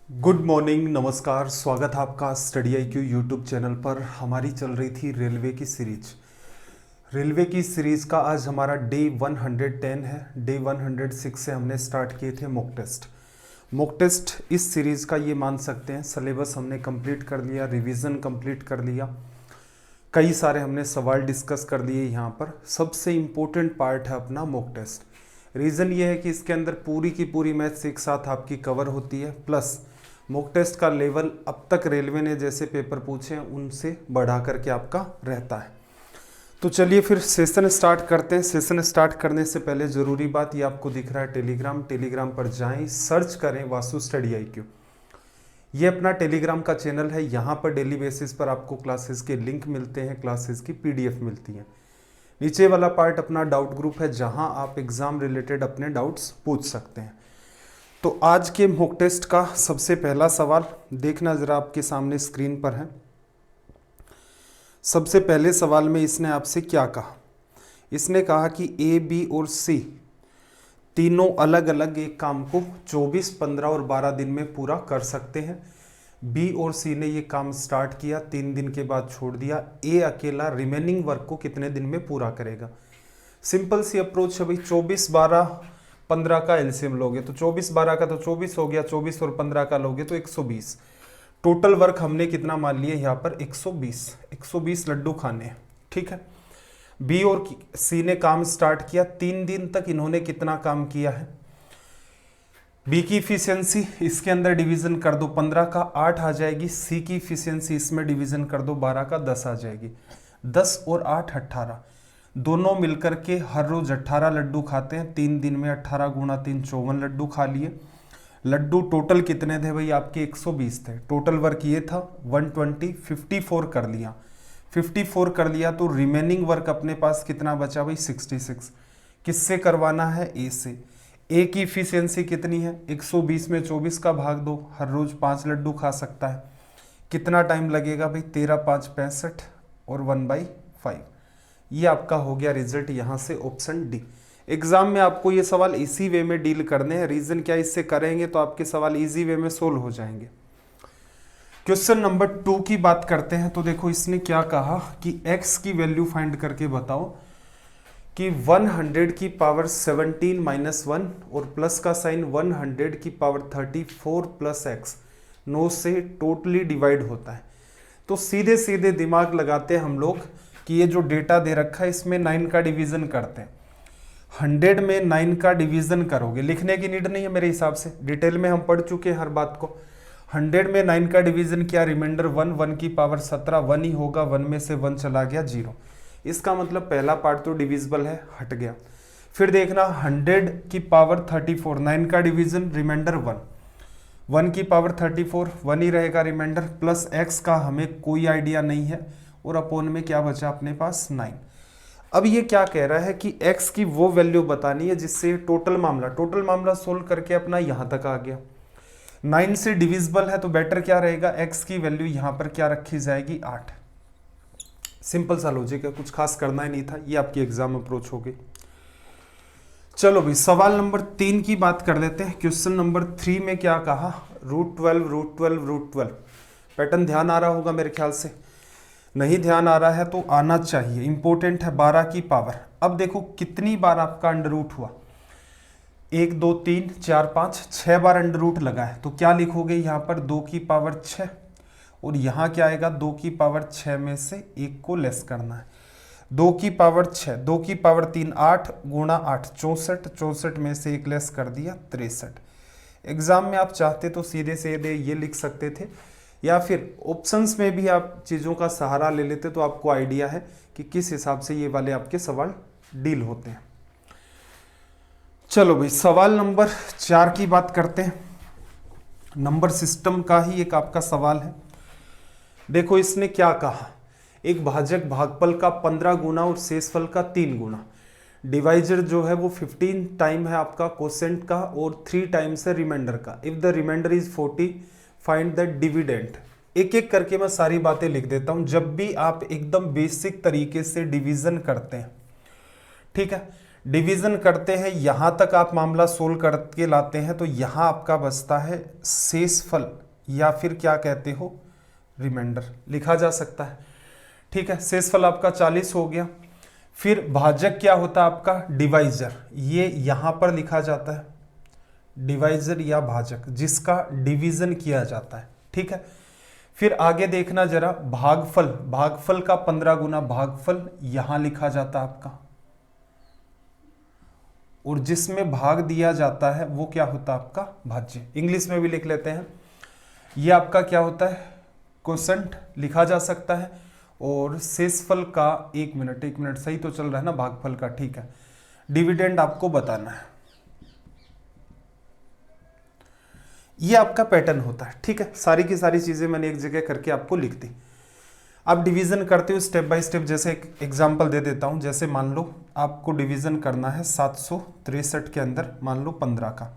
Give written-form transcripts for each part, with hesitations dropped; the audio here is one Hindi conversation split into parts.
गुड मॉर्निंग, नमस्कार। स्वागत है आपका स्टडी IQ यूट्यूब चैनल पर। हमारी चल रही थी रेलवे की सीरीज का आज हमारा डे 110 है। डे 106 से हमने स्टार्ट किए थे मॉक टेस्ट इस सीरीज का ये मान सकते हैं। सिलेबस हमने कंप्लीट कर लिया, रिवीजन कंप्लीट कर लिया, कई सारे हमने सवाल डिस्कस कर लिए। यहाँ पर सबसे इम्पोर्टेंट पार्ट है अपना मॉक टेस्ट। रीज़न ये है कि इसके अंदर पूरी की पूरी मैथ्स एक साथ आपकी कवर होती है, प्लस मॉक टेस्ट का लेवल अब तक रेलवे ने जैसे पेपर पूछे हैं उनसे बढ़ा करके आपका रहता है। तो चलिए फिर सेशन स्टार्ट करते हैं। सेशन स्टार्ट करने से पहले ज़रूरी बात, ये आपको दिख रहा है टेलीग्राम पर जाएं, सर्च करें वासु स्टडी IQ। ये अपना टेलीग्राम का चैनल है। यहाँ पर डेली बेसिस पर आपको क्लासेस के लिंक मिलते हैं, क्लासेस की PDF मिलती हैं। नीचे वाला पार्ट अपना डाउट ग्रुप है, जहाँ आप एग्ज़ाम रिलेटेड अपने डाउट्स पूछ सकते हैं। तो आज के मॉक टेस्ट का सबसे पहला सवाल देखना ज़रा, आपके सामने स्क्रीन पर है। सबसे पहले सवाल में इसने आपसे क्या कहा? इसने कहा कि A, B और C तीनों अलग अलग एक काम को 24, 15 और 12 दिन में पूरा कर सकते हैं। B और C ने ये काम स्टार्ट किया, 3 दिन के बाद छोड़ दिया। A अकेला रिमेनिंग वर्क को कितने दिन में पूरा करेगा? सिंपल सी अप्रोच है भाई। 24, 12, 15 का एलसीएम लोगे तो 24, 12 का तो 24 हो गया, 24 और 15 का लोगे तो 120। टोटल वर्क हमने कितना मान लिया यहाँ पर? 120 लड्डू खाने हैं, ठीक है। बी और सी ने काम स्टार्ट किया, 3 दिन तक इन्होंने कितना काम किया है? बी की इफिशियंसी इसके अंदर डिवीजन कर दो, 15 का 8 आ जाएगी। सी की इफिशियंसी इसमें डिवीजन कर दो, 12 का 10 आ जाएगी। 10 और 8 18, दोनों मिलकर के हर रोज 18 लड्डू खाते हैं। 3 दिन में 18 गुणा 3 54 लड्डू खा लिए। लड्डू टोटल कितने थे भाई? आपके 120 थे। टोटल वर्क ये था 120, 54 कर लिया। 54 कर लिया तो रिमेनिंग वर्क अपने पास कितना बचा भाई? 66। किससे करवाना है? ए से। ए की इफिशियंसी कितनी है? 120 में 24 का भाग दो, हर रोज 5 लड्डू खा सकता है। कितना टाइम लगेगा भाई? 13 5 65 और 1/5। ये आपका हो गया रिजल्ट, यहाँ से ऑप्शन डी। एग्जाम में आपको ये सवाल इसी वे में डील करने हैं। रीजन क्या? इससे करेंगे तो आपके सवाल इजी वे में सोल्व हो जाएंगे। क्वेश्चन नंबर 2 की बात करते हैं। तो देखो इसने क्या कहा कि x की वैल्यू फाइंड करके बताओ कि 100 की पावर 17 माइनस 1 और प्लस का साइन 100 की पावर 34 प्लस x 9 से टोटली डिवाइड होता है। तो सीधे सीधे दिमाग लगाते हैं हम लोग कि ये जो डेटा दे रखा है इसमें 9 का डिवीजन करते हैं। 100 में 9 का डिवीजन करोगे, लिखने की नीड नहीं है मेरे हिसाब से, डिटेल में हम पढ़ चुके हैं हर बात को। 100 में 9 का डिवीजन किया, रिमाइंडर 1, 1 की पावर 17, 1 ही होगा, 1 में से 1 चला गया 0। इसका मतलब पहला पार्ट तो डिविजिबल है, हट गया। फिर देखना 100 की पावर 34, 9 का डिवीजन, रिमाइंडर 1, 1 की पावर 34, 1 ही रहेगा रिमाइंडर, प्लस x का हमें कोई आइडिया नहीं है, और अपोन में क्या बचा अपने पास? 9। अब ये क्या कह रहा है कि x की वो वैल्यू बतानी है जिससे टोटल मामला सोल्व करके अपना यहां तक आ गया। 9 से डिविजिबल है तो बेटर क्या रहेगा? x की वैल्यू यहां पर क्या रखी जाएगी? 8। सिंपल सा लॉजिक है, कुछ खास करना ही नहीं था। ये आपकी एग्जाम अप्रोच हो गई। चलो भाई सवाल नंबर 3 की बात कर लेते हैं। क्वेश्चन नंबर 3 में क्या कहा? √12 पैटर्न ध्यान आ रहा होगा मेरे ख्याल से। नहीं ध्यान आ रहा है तो आना चाहिए, इंपॉर्टेंट है। 12 की पावर, अब देखो कितनी बार आपका अंडर रूट हुआ? 1 2 3 4 5 6 बार अंडर रूट लगा है। तो क्या लिखोगे यहाँ पर? 2 की पावर 6, और यहाँ क्या आएगा? 2 की पावर 6 में से 1 को लेस करना है। 2 की पावर 6, 2 की पावर 3, 8 गुणा 8 64, 64 में से 1 लेस कर दिया 63। एग्जाम में आप चाहते तो सीधे सीधे ये लिख सकते थे, या फिर ऑप्शंस में भी आप चीज़ों का सहारा ले लेते तो आपको आइडिया है कि किस हिसाब से ये वाले आपके सवाल डील होते हैं। चलो भाई सवाल नंबर 4 की बात करते हैं। नंबर सिस्टम का ही एक आपका सवाल है। देखो इसने क्या कहा? एक भाजक भागफल का 15 गुना और शेषफल का 3 गुना, डिवाइजर जो है वो 15 टाइम है आपका कोसेंट का, और 3 टाइम्स है रिमाइंडर का। If the remainder is 40 find the dividend. एक एक करके मैं सारी बातें लिख देता हूं। जब भी आप एकदम बेसिक तरीके से डिवीजन करते हैं, ठीक है, डिवीजन करते हैं, यहां तक आप मामला सोल्व करके लाते हैं तो यहां आपका बचता है शेषफल या फिर क्या कहते हो रिमाइंडर, लिखा जा सकता है। ठीक है, शेषफल आपका 40 हो गया। फिर भाजक क्या होता है आपका डिवाइजर, ये यहां पर लिखा जाता है डिवाइजर या भाजक जिसका डिवीजन किया जाता है। ठीक है, फिर आगे देखना जरा भागफल, भागफल का 15 गुना भागफल यहां लिखा जाता है आपका, और जिसमें भाग दिया जाता है वो क्या होता है आपका भाज्य। इंग्लिश में भी लिख लेते हैं, ये आपका क्या होता है क्वोशंट लिखा जा सकता है। और शेषफल का एक मिनट सही तो चल रहा है ना भागफल का, ठीक है। डिविडेंड आपको बताना है, ये आपका पैटर्न होता है। ठीक है, सारी की सारी चीजें मैंने एक जगह करके आपको लिख दी। आप डिवीजन करते हो स्टेप बाय स्टेप, जैसे एक एग्जांपल दे देता हूं। जैसे मान लो आपको डिवीजन करना है 763 के अंदर मान लो 15 का,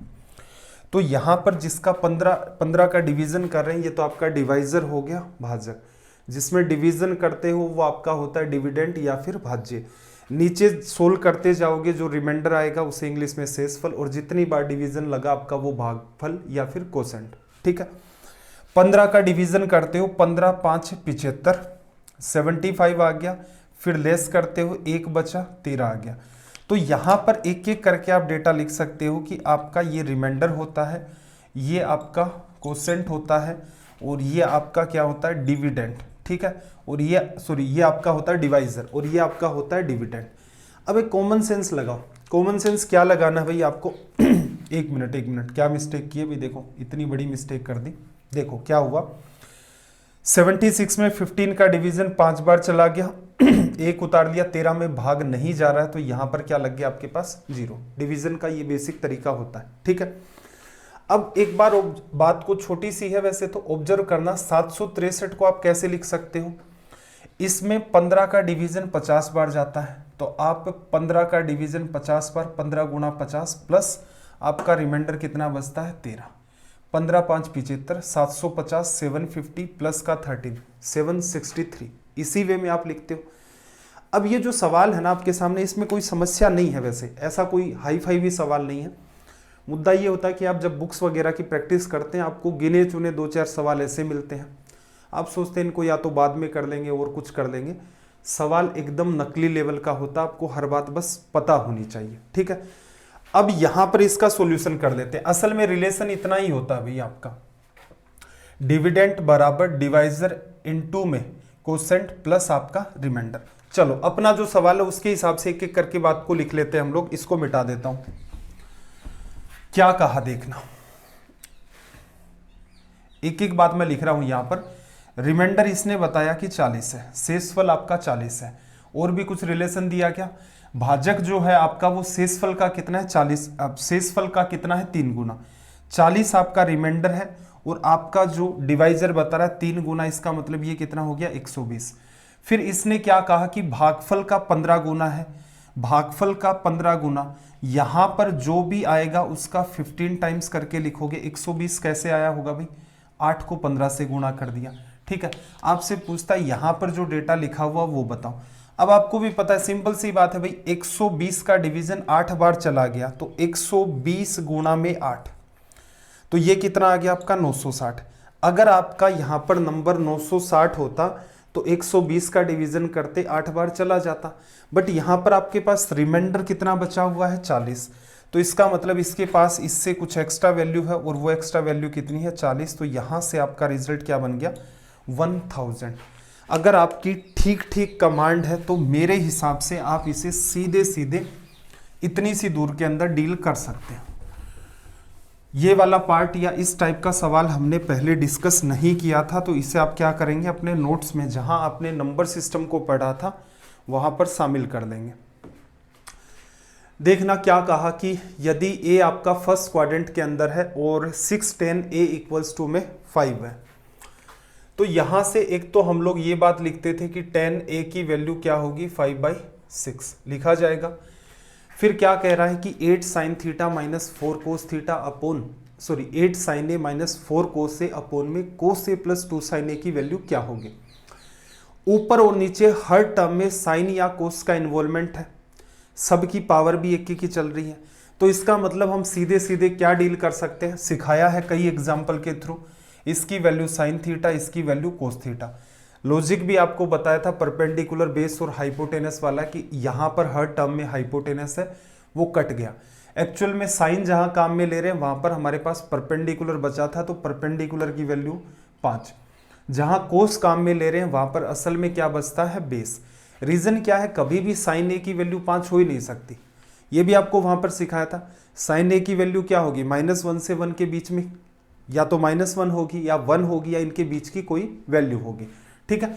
तो यहां पर जिसका 15 का डिवीजन कर रहे हैं ये तो आपका डिवाइजर हो गया भाजक, जिसमें डिवीजन करते हो वो आपका होता है डिविडेंड या फिर भाज्य। नीचे सोल्व करते जाओगे जो रिमाइंडर आएगा उसे इंग्लिश में शेषफल, और जितनी बार डिवीजन लगा आपका वो भागफल या फिर कोसेंट। ठीक है, 15 का डिवीजन करते हो 15 5 75, 75 आ गया। फिर लेस करते हो 1 बचा 13 आ गया। तो यहां पर एक एक करके आप डेटा लिख सकते हो कि आपका ये रिमाइंडर होता है, ये आपका कोसेंट होता है, और ये आपका क्या होता है डिविडेंड। ठीक है, और ये आपका होता है डिवाइजर, और ये आपका होता है डिविडेंड। अब एक कॉमन सेंस लगाओ। कॉमन सेंस क्या लगाना है भाई आपको एक मिनट क्या मिस्टेक की है भाई, देखो इतनी बड़ी मिस्टेक कर दी। देखो क्या हुआ, 76 में 15 का डिवीजन 5 बार चला गया, एक उतार लिया, 13 में भाग नहीं जा रहा है, तो यहां पर क्या लग गया आपके पास 0। डिवीजन का ये बेसिक तरीका होता है। ठीक है, अब एक बार बात को छोटी सी है वैसे तो ऑब्जर्व करना, 763 को आप कैसे लिख सकते हो। इसमें 15 का डिवीजन 50 बार जाता है, तो आप 15 का डिवीजन 50 बार 15 गुना 50 प्लस आपका रिमाइंडर कितना बचता है 13, 15 5 75, 750 750 प्लस का 13 763। इसी वे में आप लिखते हो। अब ये जो सवाल है ना आपके सामने, इसमें कोई समस्या नहीं है वैसे, ऐसा कोई हाई फाई भी सवाल नहीं है। मुद्दा ये होता है कि आप जब बुक्स वगैरह की प्रैक्टिस करते हैं आपको गिने चुने 2-4 सवाल ऐसे मिलते हैं, आप सोचते हैं इनको या तो बाद में कर लेंगे और कुछ कर लेंगे। सवाल एकदम नकली लेवल का होता है, आपको हर बात बस पता होनी चाहिए। ठीक है, अब यहां पर इसका सॉल्यूशन कर लेते हैं। असल में रिलेशन इतना ही होता है भाई आपका, डिविडेंड बराबर डिवाइजर इनटू में कोसेंट प्लस आपका रिमाइंडर। चलो अपना जो सवाल है उसके हिसाब से एक एक करके बात को लिख लेते हैं हम लोग। इसको मिटा देता हूं, क्या कहा देखना, एक एक बात मैं लिख रहा हूं यहां पर। रिमाइंडर इसने बताया कि 40 है, शेषफल आपका 40 है, और भी कुछ रिलेशन दिया क्या। भाजक जो है आपका वो शेषफल का कितना है 40, अब शेषफल का कितना है 3 गुना, 40 आपका रिमाइंडर है, और आपका जो डिवाइजर बता रहा है 3 गुना, इसका मतलब ये कितना हो गया 120। फिर इसने क्या कहा कि भागफल का 15 गुना है, भागफल का 15 गुना, यहां पर जो भी आएगा उसका 15 टाइम्स करके लिखोगे। 120 कैसे आया होगा भाई, 8 को 15 से गुणा कर दिया। ठीक है, आपसे पूछता है यहां पर जो डेटा लिखा हुआ वो बताओ। अब आपको भी पता है सिंपल सी बात है भाई, 120 का डिवीजन 8 बार चला गया, तो 120 गुणा में 8, तो ये कितना आ गया आपका 960। अगर आपका यहां पर नंबर 960 होता तो 120 का डिवीजन करते 8 बार चला जाता, बट यहां पर आपके पास रिमाइंडर कितना बचा हुआ है 40, तो इसका मतलब इसके पास इससे कुछ एक्स्ट्रा वैल्यू है, और वो एक्स्ट्रा वैल्यू कितनी है 40, तो यहां से आपका रिजल्ट क्या बन गया 1000। अगर आपकी ठीक ठीक कमांड है तो मेरे हिसाब से आप इसे सीधे सीधे इतनी सी दूर के अंदर डील कर सकते हैं। ये वाला पार्ट या इस टाइप का सवाल हमने पहले डिस्कस नहीं किया था, तो इसे आप क्या करेंगे अपने नोट्स में जहां आपने नंबर सिस्टम को पढ़ा था वहां पर शामिल कर देंगे। देखना क्या कहा कि यदि ए आपका फर्स्ट क्वाड्रेंट के अंदर है और 6 10 ए इक्वल्स टू में 5 है, तो यहां से एक तो हम लोग ये बात लिखते थे कि 10 ए की वैल्यू क्या होगी 5/6 लिखा जाएगा। फिर क्या कह रहा है कि 8 sin theta minus 4 cos theta upon 8 sin ए माइनस 4 कोस ए अपॉन में कोस ए प्लस 2 sin ए की वैल्यू क्या होगी। ऊपर और नीचे हर टर्म में साइन या कोस का इन्वॉल्वमेंट है, सबकी पावर भी एक की चल रही है। तो इसका मतलब हम सीधे सीधे क्या डील कर सकते हैं, सिखाया है कई एग्जाम्पल के थ्रू। इसकी वैल्यू साइन थीटा, इसकी वैल्यू कोस थीटा। लॉजिक भी आपको बताया था परपेंडिकुलर बेस और हाइपोटेनस वाला कि यहाँ पर हर टर्म में हाइपोटेनस है, वो कट गया। एक्चुअल में साइन जहाँ काम में ले रहे हैं वहाँ पर हमारे पास परपेंडिकुलर बचा था, तो परपेंडिकुलर की वैल्यू 5। जहाँ कोस काम में ले रहे हैं वहाँ पर असल में क्या बचता है, बेस। रीज़न क्या है, कभी भी साइन ए की वैल्यू 5 हो ही नहीं सकती। ये भी आपको वहाँ पर सिखाया था। साइन ए की वैल्यू क्या होगी, -1 से 1 के बीच में, या तो -1 होगी या 1 होगी या इनके बीच की कोई वैल्यू होगी। ठीक है,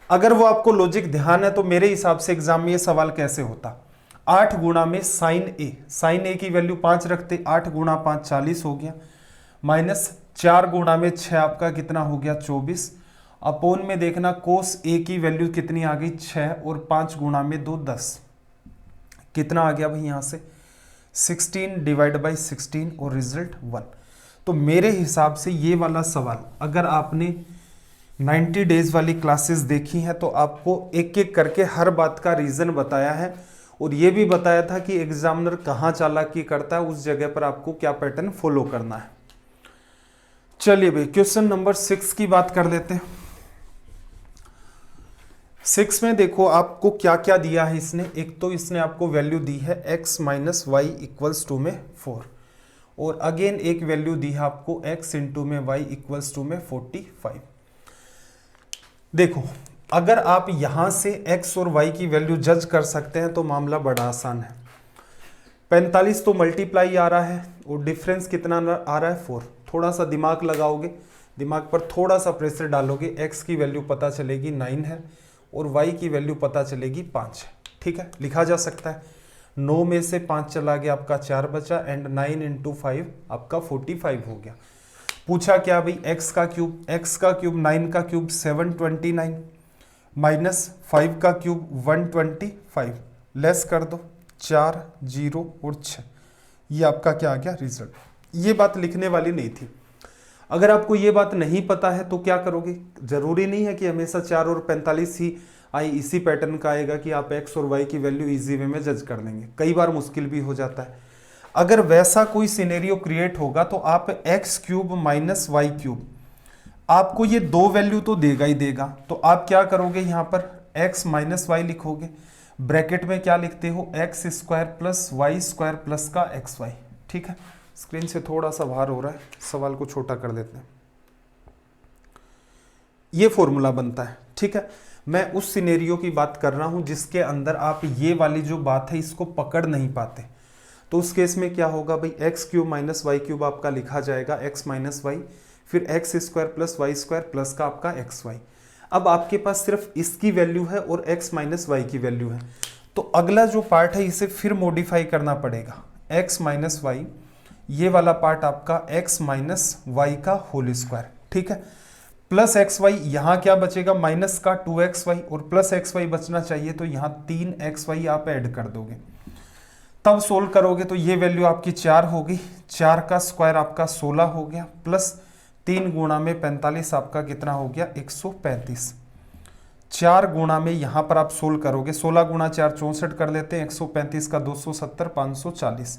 अगर वो आपको लॉजिक ध्यान है तो मेरे हिसाब से एग्जाम में ये सवाल कैसे होता, 8 गुणा में साइन ए की वैल्यू 5 रखते, 8 गुणा 5 40 हो गया, -4 गुणा में 6 आपका कितना हो गया 24, अपोन में देखना कोस ए की वैल्यू कितनी आ गई 6 और 5 गुणा में 2 10, कितना आ गया भाई यहाँ से 16 डिवाइड बाई 16 और रिजल्ट 1। तो मेरे हिसाब से ये वाला सवाल अगर आपने 90 डेज वाली क्लासेस देखी हैं तो आपको एक एक करके हर बात का रीज़न बताया है, और ये भी बताया था कि एग्जामिनर कहाँ चालाकी करता है, उस जगह पर आपको क्या पैटर्न फॉलो करना है। चलिए भाई क्वेश्चन नंबर 6 की बात कर लेते हैं। 6 में देखो आपको क्या क्या दिया है इसने। एक तो इसने आपको वैल्यू दी है x minus y equals to में 4, और अगेन एक वैल्यू दी है आपको x इंटू में y इक्वल्स टू में 45। देखो अगर आप यहां से x और y की वैल्यू जज कर सकते हैं तो मामला बड़ा आसान है। 45 तो मल्टीप्लाई आ रहा है और डिफरेंस कितना आ रहा है 4। थोड़ा सा दिमाग लगाओगे, दिमाग पर थोड़ा सा प्रेशर डालोगे, x की वैल्यू पता चलेगी 9 है और y की वैल्यू पता चलेगी 5 है। ठीक है, लिखा जा सकता है। 9 में से 5 चला गया, आपका 4 बचा, एंड 9 इंटू 5 आपका 45 हो गया। पूछा क्या भाई, x का क्यूब 9 का क्यूब 729 माइनस 5 का क्यूब 125, लेस कर दो 4 0 और 6, ये आपका क्या आ गया रिजल्ट। ये बात लिखने वाली नहीं थी। अगर आपको ये बात नहीं पता है तो क्या करोगे, जरूरी नहीं है कि हमेशा 4 और 45 ही आई इसी पैटर्न का आएगा कि आप x और y की वैल्यू इजी वे में जज कर लेंगे, कई बार मुश्किल भी हो जाता है। अगर वैसा कोई सिनेरियो क्रिएट होगा तो आप x cube minus y cube, आपको ये दो वैल्यू तो देगा ही देगा, तो आप क्या करोगे यहाँ पर x माइनस वाई लिखोगे, ब्रैकेट में क्या लिखते हो x square plus y square plus का एक्स वाई। ठीक है, स्क्रीन से थोड़ा सा बाहर हो रहा है, सवाल को छोटा कर देते हैं। ये फॉर्मूला बनता है। ठीक है, मैं उस सिनेरियो की बात कर रहा हूं जिसके अंदर आप ये वाली जो बात है इसको पकड़ नहीं पाते, तो उस केस में क्या होगा भाई, x cube minus y cube आपका लिखा जाएगा एक्स माइनस वाई, फिर x square plus y square plus का आपका एक्स वाई। अब आपके पास सिर्फ इसकी वैल्यू है और एक्स माइनस वाई की वैल्यू है, तो अगला जो पार्ट है इसे फिर मॉडिफाई करना पड़ेगा। एक्स माइनस वाई, ये वाला पार्ट आपका एक्स माइनस वाई का होल स्क्वायर। ठीक है, प्लस एक्स वाई, यहाँ क्या बचेगा माइनस का 2xy और प्लस एक्स वाई बचना चाहिए, तो यहाँ 3xy आप ऐड कर दोगे, तब सोल्व करोगे तो ये वैल्यू आपकी 4 होगी, 4 का स्क्वायर आपका 16 हो गया, प्लस 3 गुणा में 45 आपका कितना हो गया 135। 4 गुणा में यहाँ पर आप सोल्व करोगे, 16 गुणा 4 64 कर लेते हैं, 135 का 270 540,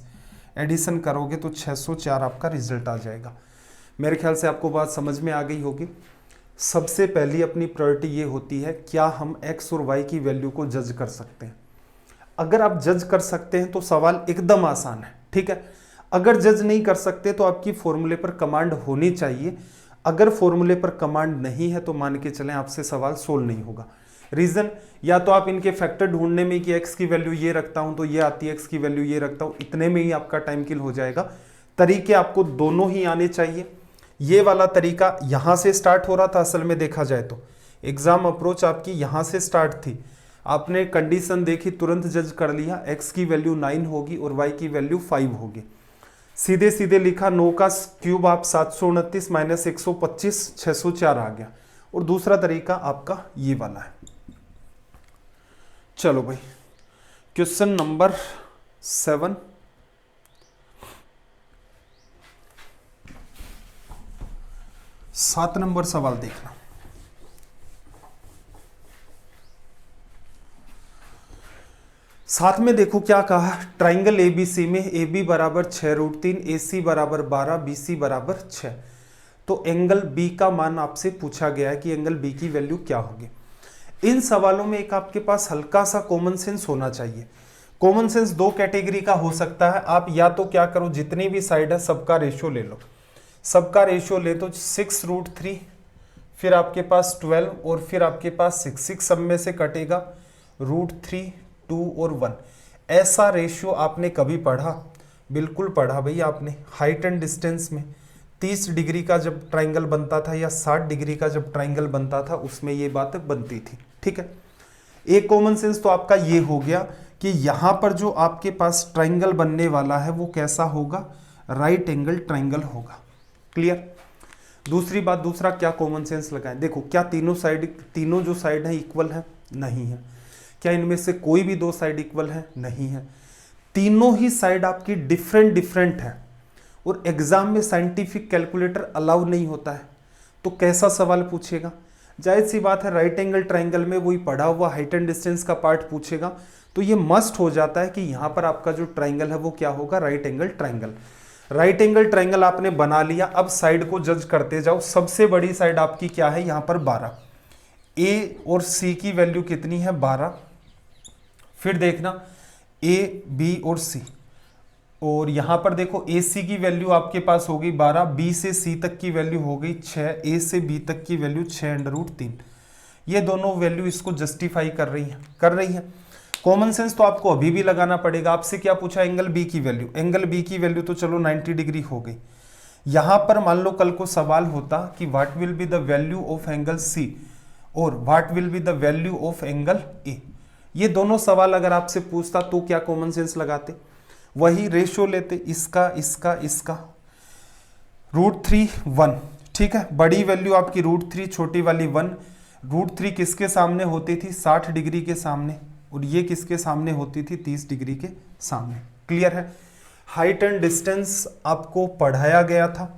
एडिशन करोगे तो 604 आपका रिजल्ट आ जाएगा। मेरे ख्याल से आपको बात समझ में आ गई होगी। सबसे पहली अपनी प्रायोरिटी ये होती है क्या हम x और y की वैल्यू को जज कर सकते हैं। अगर आप जज कर सकते हैं तो सवाल एकदम आसान है। ठीक है, अगर जज नहीं कर सकते तो आपकी फॉर्मूले पर कमांड होनी चाहिए, अगर फॉर्मूले पर कमांड नहीं है तो मान के चलें आपसे सवाल सोल्व नहीं होगा। रीजन, या तो आप इनके फैक्टर ढूंढने में कि x की वैल्यू ये रखता हूं तो ये आती है, x की वैल्यू ये रखता हूं, इतने में ही आपका टाइम किल हो जाएगा। तरीके आपको दोनों ही आने चाहिए। ये वाला तरीका यहां से स्टार्ट हो रहा था, असल में देखा जाए तो एग्जाम अप्रोच आपकी यहां से स्टार्ट थी, आपने कंडीशन देखी तुरंत जज कर लिया, x की वैल्यू 9 होगी और y की वैल्यू 5 होगी, सीधे सीधे लिखा, 9 का क्यूब आप 729 माइनस 125 604 आ गया। और दूसरा तरीका आपका ये वाला है। चलो भाई क्वेश्चन नंबर 7, सात नंबर सवाल देखना। साथ में देखो क्या कहा, ट्राइंगल एबीसी में ए बी बराबर 6√3, ए सी बराबर 12, बी सी बराबर 6। तो एंगल बी का मान आपसे पूछा गया है कि एंगल बी की वैल्यू क्या होगी। इन सवालों में एक आपके पास हल्का सा कॉमन सेंस होना चाहिए। कॉमन सेंस दो कैटेगरी का हो सकता है। आप या तो क्या करो, जितनी भी साइड है सबका रेशियो ले लो, सबका रेशियो ले तो 6√3, फिर आपके पास 12 और फिर आपके पास 6 सब में से कटेगा √3, 2 और 1। ऐसा रेशियो आपने कभी पढ़ा? बिल्कुल पढ़ा भाई आपने। हाइट एंड डिस्टेंस में 30 डिग्री का जब ट्राइंगल बनता था या 60 डिग्री का जब ट्राइंगल बनता था, उसमें ये बात बनती थी। ठीक है, एक कॉमन सेंस तो आपका ये हो गया कि यहां पर जो आपके पास ट्राइंगल बनने वाला है वो कैसा होगा, राइट एंगल ट्राइंगल होगा। क्लियर। दूसरी बात, दूसरा क्या कॉमन सेंस लगाएं, देखो क्या तीनों जो साइड है इक्वल है? नहीं है। क्या इनमें से कोई भी दो साइड इक्वल है? नहीं है। तीनों ही साइड आपकी डिफरेंट है और एग्जाम में साइंटिफिक कैलकुलेटर अलाउ नहीं होता है, तो कैसा सवाल पूछेगा? जाहिर सी बात है, राइट एंगल ट्राइंगल में वही पढ़ा हुआ हाइट एंड डिस्टेंस का पार्ट पूछेगा, तो ये मस्ट हो जाता है कि यहां पर आपका जो ट्राइंगल है वो क्या होगा, right angle triangle. Right angle triangle आपने बना लिया, अब साइड को जज करते जाओ। सबसे बड़ी साइड आपकी क्या है यहाँ पर 12, ए और सी की वैल्यू कितनी है 12। फिर देखना ए बी और सी, और यहां पर देखो ए सी की वैल्यू आपके पास हो गई 12, बी से सी तक की वैल्यू हो गई 6, ए से बी तक की वैल्यू 6√3। ये दोनों वैल्यू इसको जस्टिफाई कर रही है। कॉमन सेंस तो आपको अभी भी लगाना पड़ेगा। आपसे क्या पूछा, एंगल बी की वैल्यू। एंगल बी की वैल्यू तो चलो 90 डिग्री हो गई। यहां पर मान लो कल को सवाल होता कि what will be the value of angle C और what will be the value of angle A, ये दोनों सवाल अगर आपसे पूछता तो क्या कॉमन सेंस लगाते? वही रेशियो लेते, इसका इसका इसका, √3 1। ठीक है, बड़ी वैल्यू आपकी √3, छोटी वाली 1। √3 किसके सामने होती थी, 60 डिग्री के सामने, और ये किसके सामने होती थी, 30 डिग्री के सामने। क्लियर है। हाइट एंड डिस्टेंस आपको पढ़ाया गया था,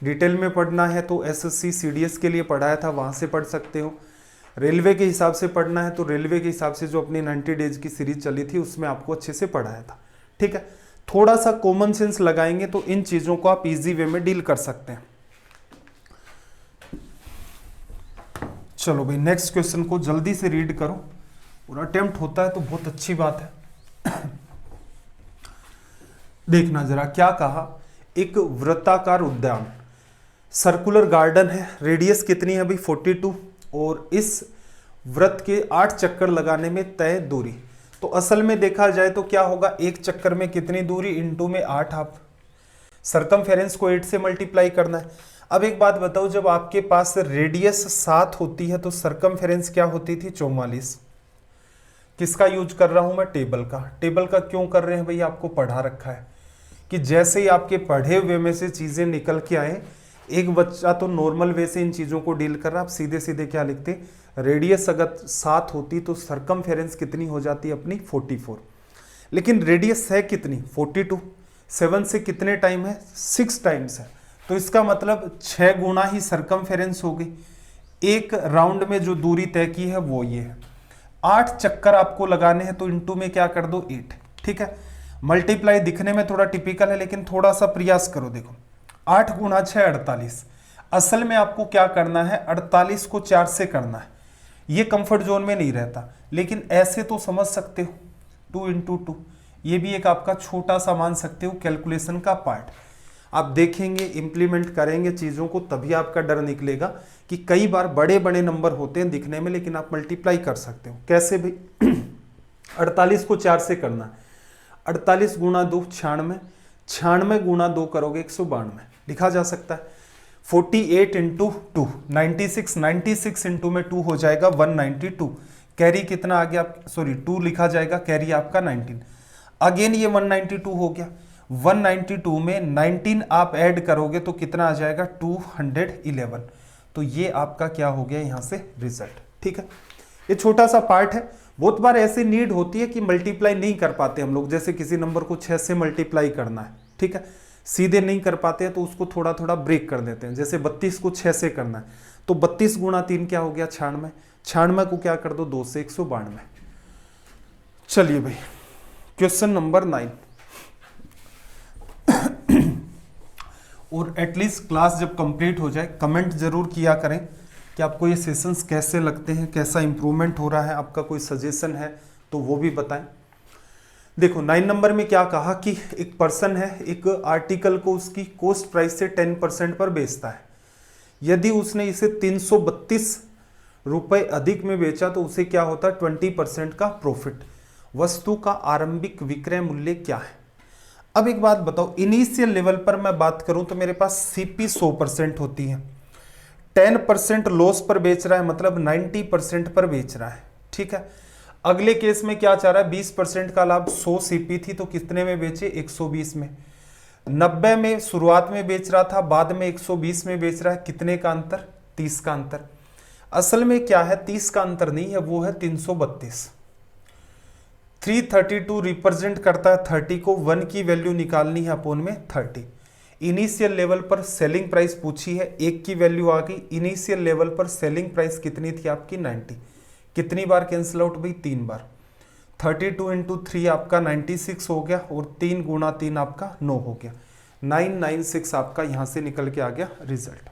डिटेल में पढ़ना है तो एसएससी सीडीएस के लिए पढ़ाया था, वहां से पढ़ सकते हो। रेलवे के हिसाब से पढ़ना है तो रेलवे के हिसाब से जो अपनी 90 डेज की सीरीज चली थी उसमें आपको अच्छे से पढ़ाया था। ठीक है, थोड़ा सा कॉमन सेंस लगाएंगे तो इन चीजों को आप इजी वे में डील कर सकते हैं। चलो भाई, नेक्स्ट क्वेश्चन को जल्दी से रीड करो, और अटेम्प्ट होता है तो बहुत अच्छी बात है। देखना जरा क्या कहा, एक वृत्ताकार उद्यान, सर्कुलर गार्डन है, रेडियस कितनी है भाई 42, और इस वृत्त के 8 चक्कर लगाने में तय दूरी। तो असल में देखा जाए तो क्या होगा, एक चक्कर में कितनी दूरी, इनटू में 8, आप सरकमफेरेंस को 8 से मल्टीप्लाई करना है। अब एक बात बताओ, जब आपके पास रेडियस 7 होती है तो सरकमफेरेंस क्या होती थी, 44। किसका यूज कर रहा हूं मैं, टेबल का। टेबल का क्यों कर रहे हैं भाई, आपको पढ़ा रखा है कि जैसे ही आपके पढ़े हुए में से चीजें निकल के आए, एक बच्चा तो नॉर्मल वे से इन चीजों को डील कर रहा है, आप सीधे सीधे क्या लिखते, रेडियस अगर 7 होती तो सरकमफेरेंस कितनी हो जाती अपनी 44, लेकिन रेडियस है कितनी 42, 7 से कितने टाइम है, 6 टाइम्स है, तो इसका मतलब 6 गुना ही सरकमफेरेंस हो गई। एक राउंड में जो दूरी तय की है वो ये है। 8 चक्कर आपको लगाने हैं तो इनटू में क्या कर दो 8। ठीक है, मल्टीप्लाई दिखने में थोड़ा टिपिकल है लेकिन थोड़ा सा प्रयास करो। देखो 8 गुना 6 48, असल में आपको क्या करना है, 48 को 4 से करना है। ये कंफर्ट जोन में नहीं रहता, लेकिन ऐसे तो समझ सकते हो 2 × 2, ये भी एक आपका छोटा सा मान सकते हो कैलकुलेशन का पार्ट। आप देखेंगे, इंप्लीमेंट करेंगे चीज़ों को, तभी आपका डर निकलेगा कि कई बार बड़े बड़े नंबर होते हैं दिखने में, लेकिन आप मल्टीप्लाई कर सकते हो। कैसे भाई 48 को 4 से करना है, 48 गुना 2 96, 96 गुना 2 करोगे 192, लिखा जा सकता है। 48 × 2 96, 96 इंटू में 2 हो जाएगा 192, कैरी कितना आ गया, सॉरी 2 लिखा जाएगा, कैरी आपका 19। अगेन ये 192 हो गया, 192 में 19 आप ऐड करोगे तो कितना आ जाएगा 211। तो ये आपका क्या हो गया यहाँ से रिजल्ट। ठीक है, ये छोटा सा पार्ट है। बहुत बार ऐसी नीड होती है कि मल्टीप्लाई नहीं कर पाते हम लोग, जैसे किसी नंबर को 6 से मल्टीप्लाई करना है, ठीक है, सीधे नहीं कर पाते हैं तो उसको थोड़ा थोड़ा ब्रेक कर देते हैं। जैसे 32 को 6 से करना है तो 32 गुना 3 क्या हो गया 96, 96 को क्या कर दो 2 से 192। चलिए भाई, क्वेश्चन नंबर 9। और एटलीस्ट क्लास जब कंप्लीट हो जाए कमेंट जरूर किया करें कि आपको ये सेशंस कैसे लगते हैं, कैसा इंप्रूवमेंट हो रहा है, आपका कोई सजेशन है तो वो भी बताएं। देखो 9 नंबर में क्या कहा कि एक पर्सन है, एक आर्टिकल को उसकी कॉस्ट प्राइस से 10% पर बेचता है। यदि उसने इसे 332 रुपए अधिक में बेचा तो उसे क्या होता है, 20% का प्रॉफिट। वस्तु का आरंभिक विक्रय मूल्य क्या है। अब एक बात बताओ, इनिशियल लेवल पर मैं बात करूं तो मेरे पास सीपी 100% होती है, 10% लॉस पर बेच रहा है, मतलब 90% पर बेच रहा है। ठीक है, अगले केस में क्या चाह रहा है, 20% का लाभ, 100 सीपी थी तो कितने में बेचे, 120 में। 90 में शुरुआत में बेच रहा था, बाद में 120 में बेच रहा है, कितने का अंतर, 30 का अंतर। असल में क्या है, 30 का अंतर नहीं है, वो है 332। 332 रिप्रेजेंट करता है 30 को, 1 की वैल्यू निकालनी है अपोन में 30। इनिशियल लेवल पर सेलिंग प्राइस पूछी है, 1 की वैल्यू आ गई। इनिशियल लेवल पर सेलिंग प्राइस कितनी थी आपकी, 90। कितनी बार कैंसिल आउट भाई, 3 बार। 32 इंटू 3 आपका 96 हो गया, और 3 गुणा 3 आपका 9 हो गया। 996 आपका यहां से निकल के आ गया रिजल्ट।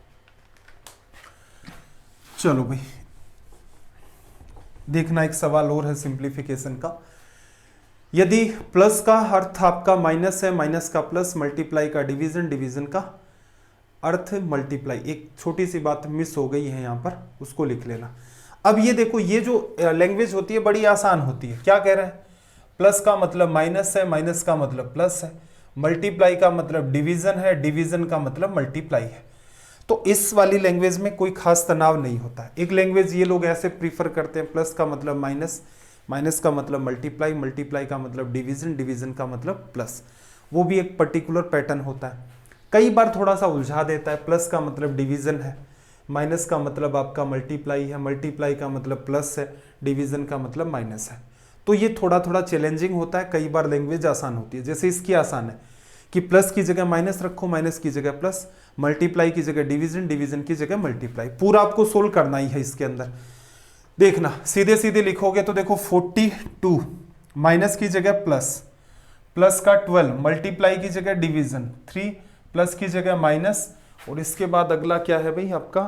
चलो भाई, देखना एक सवाल और है सिंप्लीफिकेशन का। यदि प्लस का अर्थ आपका माइनस है, माइनस का प्लस, मल्टीप्लाई का डिवीजन, डिवीजन का अर्थ मल्टीप्लाई। एक छोटी सी बात मिस हो गई है यहां पर, उसको लिख लेना। अब ये देखो, ये जो लैंग्वेज होती है बड़ी आसान होती है। क्या कह रहा है, प्लस का मतलब माइनस है, माइनस का मतलब प्लस है, मल्टीप्लाई का मतलब डिवीजन है, डिवीजन का मतलब मल्टीप्लाई है। तो इस वाली लैंग्वेज में कोई खास तनाव नहीं होता है। एक लैंग्वेज ये लोग ऐसे प्रीफर करते हैं, प्लस का मतलब माइनस, माइनस का मतलब मल्टीप्लाई, मल्टीप्लाई का मतलब डिवीजन, डिवीजन का मतलब प्लस। वो भी एक पर्टिकुलर पैटर्न होता है। कई बार थोड़ा सा उलझा देता है, प्लस का मतलब डिवीजन है, माइनस का मतलब आपका मल्टीप्लाई है, मल्टीप्लाई का मतलब प्लस है, डिवीजन का मतलब माइनस है। तो ये थोड़ा थोड़ा चैलेंजिंग होता है। कई बार लैंग्वेज आसान होती है, जैसे इसकी आसान है कि प्लस की जगह माइनस रखो, माइनस की जगह प्लस, मल्टीप्लाई की जगह डिवीजन, डिवीजन की जगह मल्टीप्लाई। पूरा आपको सोल्व करना ही है इसके अंदर। देखना, सीधे सीधे लिखोगे तो देखो 42 माइनस की जगह प्लस, प्लस का 12, मल्टीप्लाई की जगह डिवीजन 3, प्लस की जगह माइनस, और इसके बाद अगला क्या है भाई आपका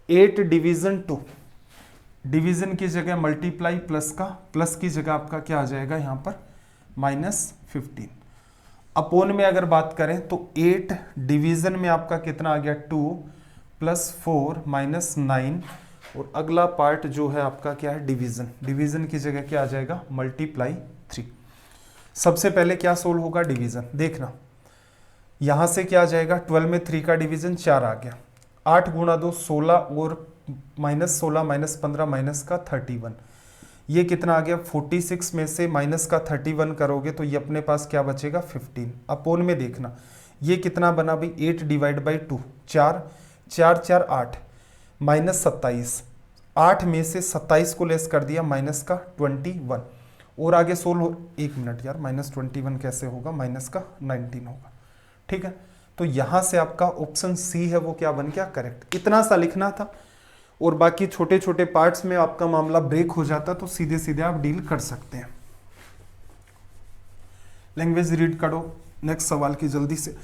8 डिवीजन 2, डिवीजन की जगह मल्टीप्लाई, प्लस का, प्लस की जगह आपका क्या आ जाएगा यहाँ पर -15। अपोन में अगर बात करें तो 8 डिवीजन में आपका कितना आ गया 2 प्लस 4 माइनस 9, और अगला पार्ट जो है आपका क्या है डिवीजन, डिवीजन की जगह क्या आ जाएगा मल्टीप्लाई 3। सबसे पहले क्या सोल्व होगा, डिवीजन। देखना यहां से क्या आ जाएगा, 12 में 3 का डिवीजन 4 आ गया, 8 गुणा 2 16, और -16 -15 माइनस का 31, ये कितना आ गया 46 में से माइनस का 31 करोगे तो ये अपने पास क्या बचेगा 15। अपोन में देखना ये कितना बना भाई 8 डिवाइड बाई 2, 4 4 4 8 माइनस 27, 8 में से 27 को लेस कर दिया माइनस का 21, और आगे सोल्व हो, 1 मिनट यार, -21 कैसे होगा, माइनस का 19 होगा। ठीक है, तो यहां से आपका ऑप्शन सी है वो क्या बन गया करेक्ट। इतना सा लिखना था, और बाकी छोटे छोटे पार्ट्स में आपका मामला ब्रेक हो जाता तो सीधे सीधे आप डील कर सकते हैं। लैंग्वेज रीड करो, नेक्स्ट सवाल की जल्दी से।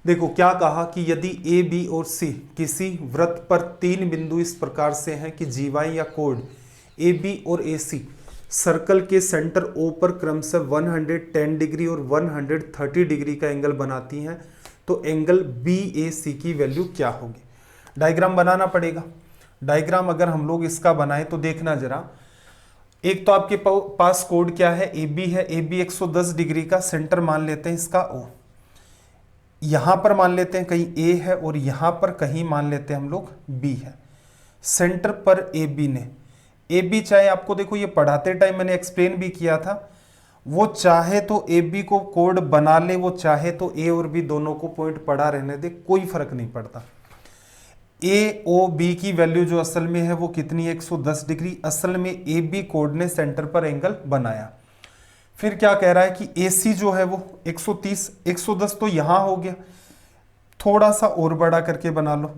देखो क्या कहा कि यदि ए बी और सी किसी वृत्त पर 3 बिंदु इस प्रकार से हैं कि जीवाई या कोड ए बी और ए सी सर्कल के सेंटर ओ पर क्रमशः 110 डिग्री और 130 डिग्री का एंगल बनाती हैं, तो एंगल बी ए सी की वैल्यू क्या होगी। डायग्राम बनाना पड़ेगा। डायग्राम अगर हम लोग इसका बनाएं तो देखना जरा, एक तो आपके पास कोड क्या है, ए बी है, ए बी 110 डिग्री का, सेंटर मान लेते हैं इसका ओ, यहां पर मान लेते हैं कहीं ए है, और यहां पर कहीं मान लेते हैं हम लोग बी है। सेंटर पर ए बी ने, ए बी चाहे आपको देखो ये पढ़ाते टाइम मैंने एक्सप्लेन भी किया था, वो चाहे तो ए बी को कोड बना ले, वो चाहे तो ए और बी दोनों को पॉइंट पढ़ा रहने दे, कोई फर्क नहीं पड़ता। ए ओ बी की वैल्यू जो असल में है वो कितनी है 110 डिग्री। असल में ए बी कोड ने सेंटर पर एंगल बनाया। फिर क्या कह रहा है कि ए सी जो है वो 130, 110 तो यहां हो गया, थोड़ा सा और बड़ा करके बना लो,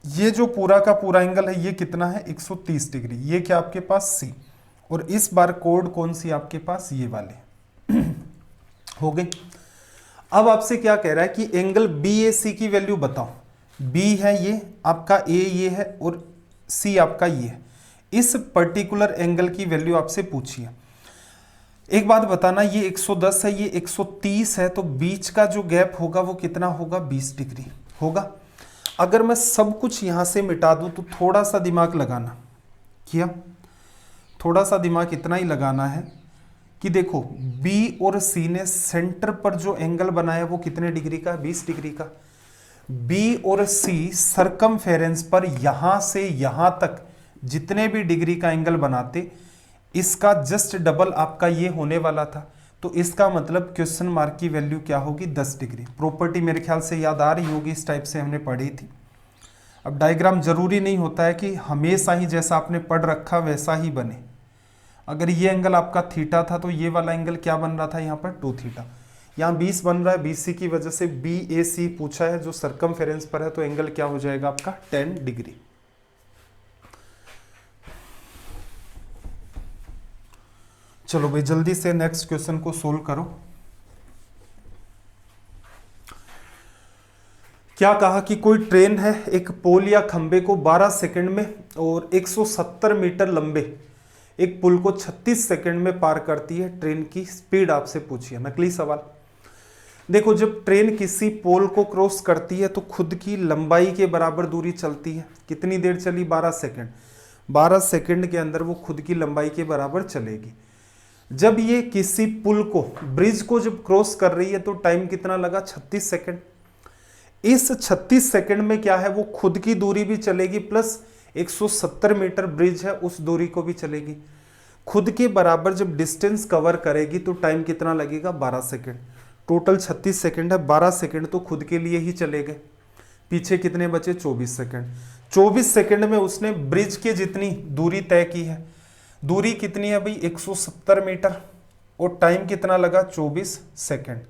ये जो पूरा का पूरा एंगल है ये कितना है 130 डिग्री, ये क्या आपके पास सी, और इस बार कोड कौन सी आपके पास, ये वाले हो गई। अब आपसे क्या कह रहा है कि एंगल बी ए सी की वैल्यू बताओ। बी है ये आपका, ए ये है और सी आपका ये है। इस पर्टिकुलर एंगल की वैल्यू आपसे पूछी है। एक बात बताना, ये 110 है, ये 130 है, तो बीच का जो गैप होगा वो कितना होगा, 20 डिग्री होगा। अगर मैं सब कुछ यहां से मिटा दूं तो थोड़ा सा दिमाग लगाना, किया थोड़ा सा दिमाग इतना ही लगाना है कि देखो बी और सी ने सेंटर पर जो एंगल बनाया वो कितने डिग्री का, 20 डिग्री का। बी और सी सरकमफेरेंस पर यहां से यहां तक जितने भी डिग्री का एंगल बनाते, इसका जस्ट डबल आपका ये होने वाला था। तो इसका मतलब क्वेश्चन मार्क की वैल्यू क्या होगी, 10 डिग्री। प्रॉपर्टी मेरे ख्याल से याद आ रही होगी, इस टाइप से हमने पढ़ी थी। अब डायग्राम जरूरी नहीं होता है कि हमेशा ही जैसा आपने पढ़ रखा वैसा ही बने। अगर ये एंगल आपका थीटा था तो ये वाला एंगल क्या बन रहा था यहाँ पर, 2 थीटा। यहाँ 20 बन रहा है, BC की वजह से BAC पूछा है जो सरकमफेरेंस पर है, तो एंगल क्या हो जाएगा आपका 10 डिग्री। चलो भाई जल्दी से नेक्स्ट क्वेश्चन को सोल्व करो। क्या कहा कि कोई ट्रेन है, एक पोल या खंबे को 12 सेकंड में और 170 मीटर लंबे एक पुल को 36 सेकंड में पार करती है। ट्रेन की स्पीड आपसे पूछी है। नकली सवाल। देखो जब ट्रेन किसी पोल को क्रॉस करती है तो खुद की लंबाई के बराबर दूरी चलती है। कितनी देर चली, 12 सेकंड। 12 सेकंड के अंदर वो खुद की लंबाई के बराबर चलेगी। जब ये किसी पुल को, ब्रिज को जब क्रॉस कर रही है तो टाइम कितना लगा, 36 सेकंड। इस 36 सेकंड में क्या है, वो खुद की दूरी भी चलेगी प्लस 170 मीटर ब्रिज है उस दूरी को भी चलेगी। खुद के बराबर जब डिस्टेंस कवर करेगी तो टाइम कितना लगेगा, 12 सेकंड। टोटल 36 सेकंड है, 12 सेकंड तो खुद के लिए ही चले गए। पीछे कितने बचे, 24 सेकंड। 24 सेकंड में उसने ब्रिज के जितनी दूरी तय की है। दूरी कितनी है भाई, 170 मीटर, और टाइम कितना लगा, 24 सेकंड।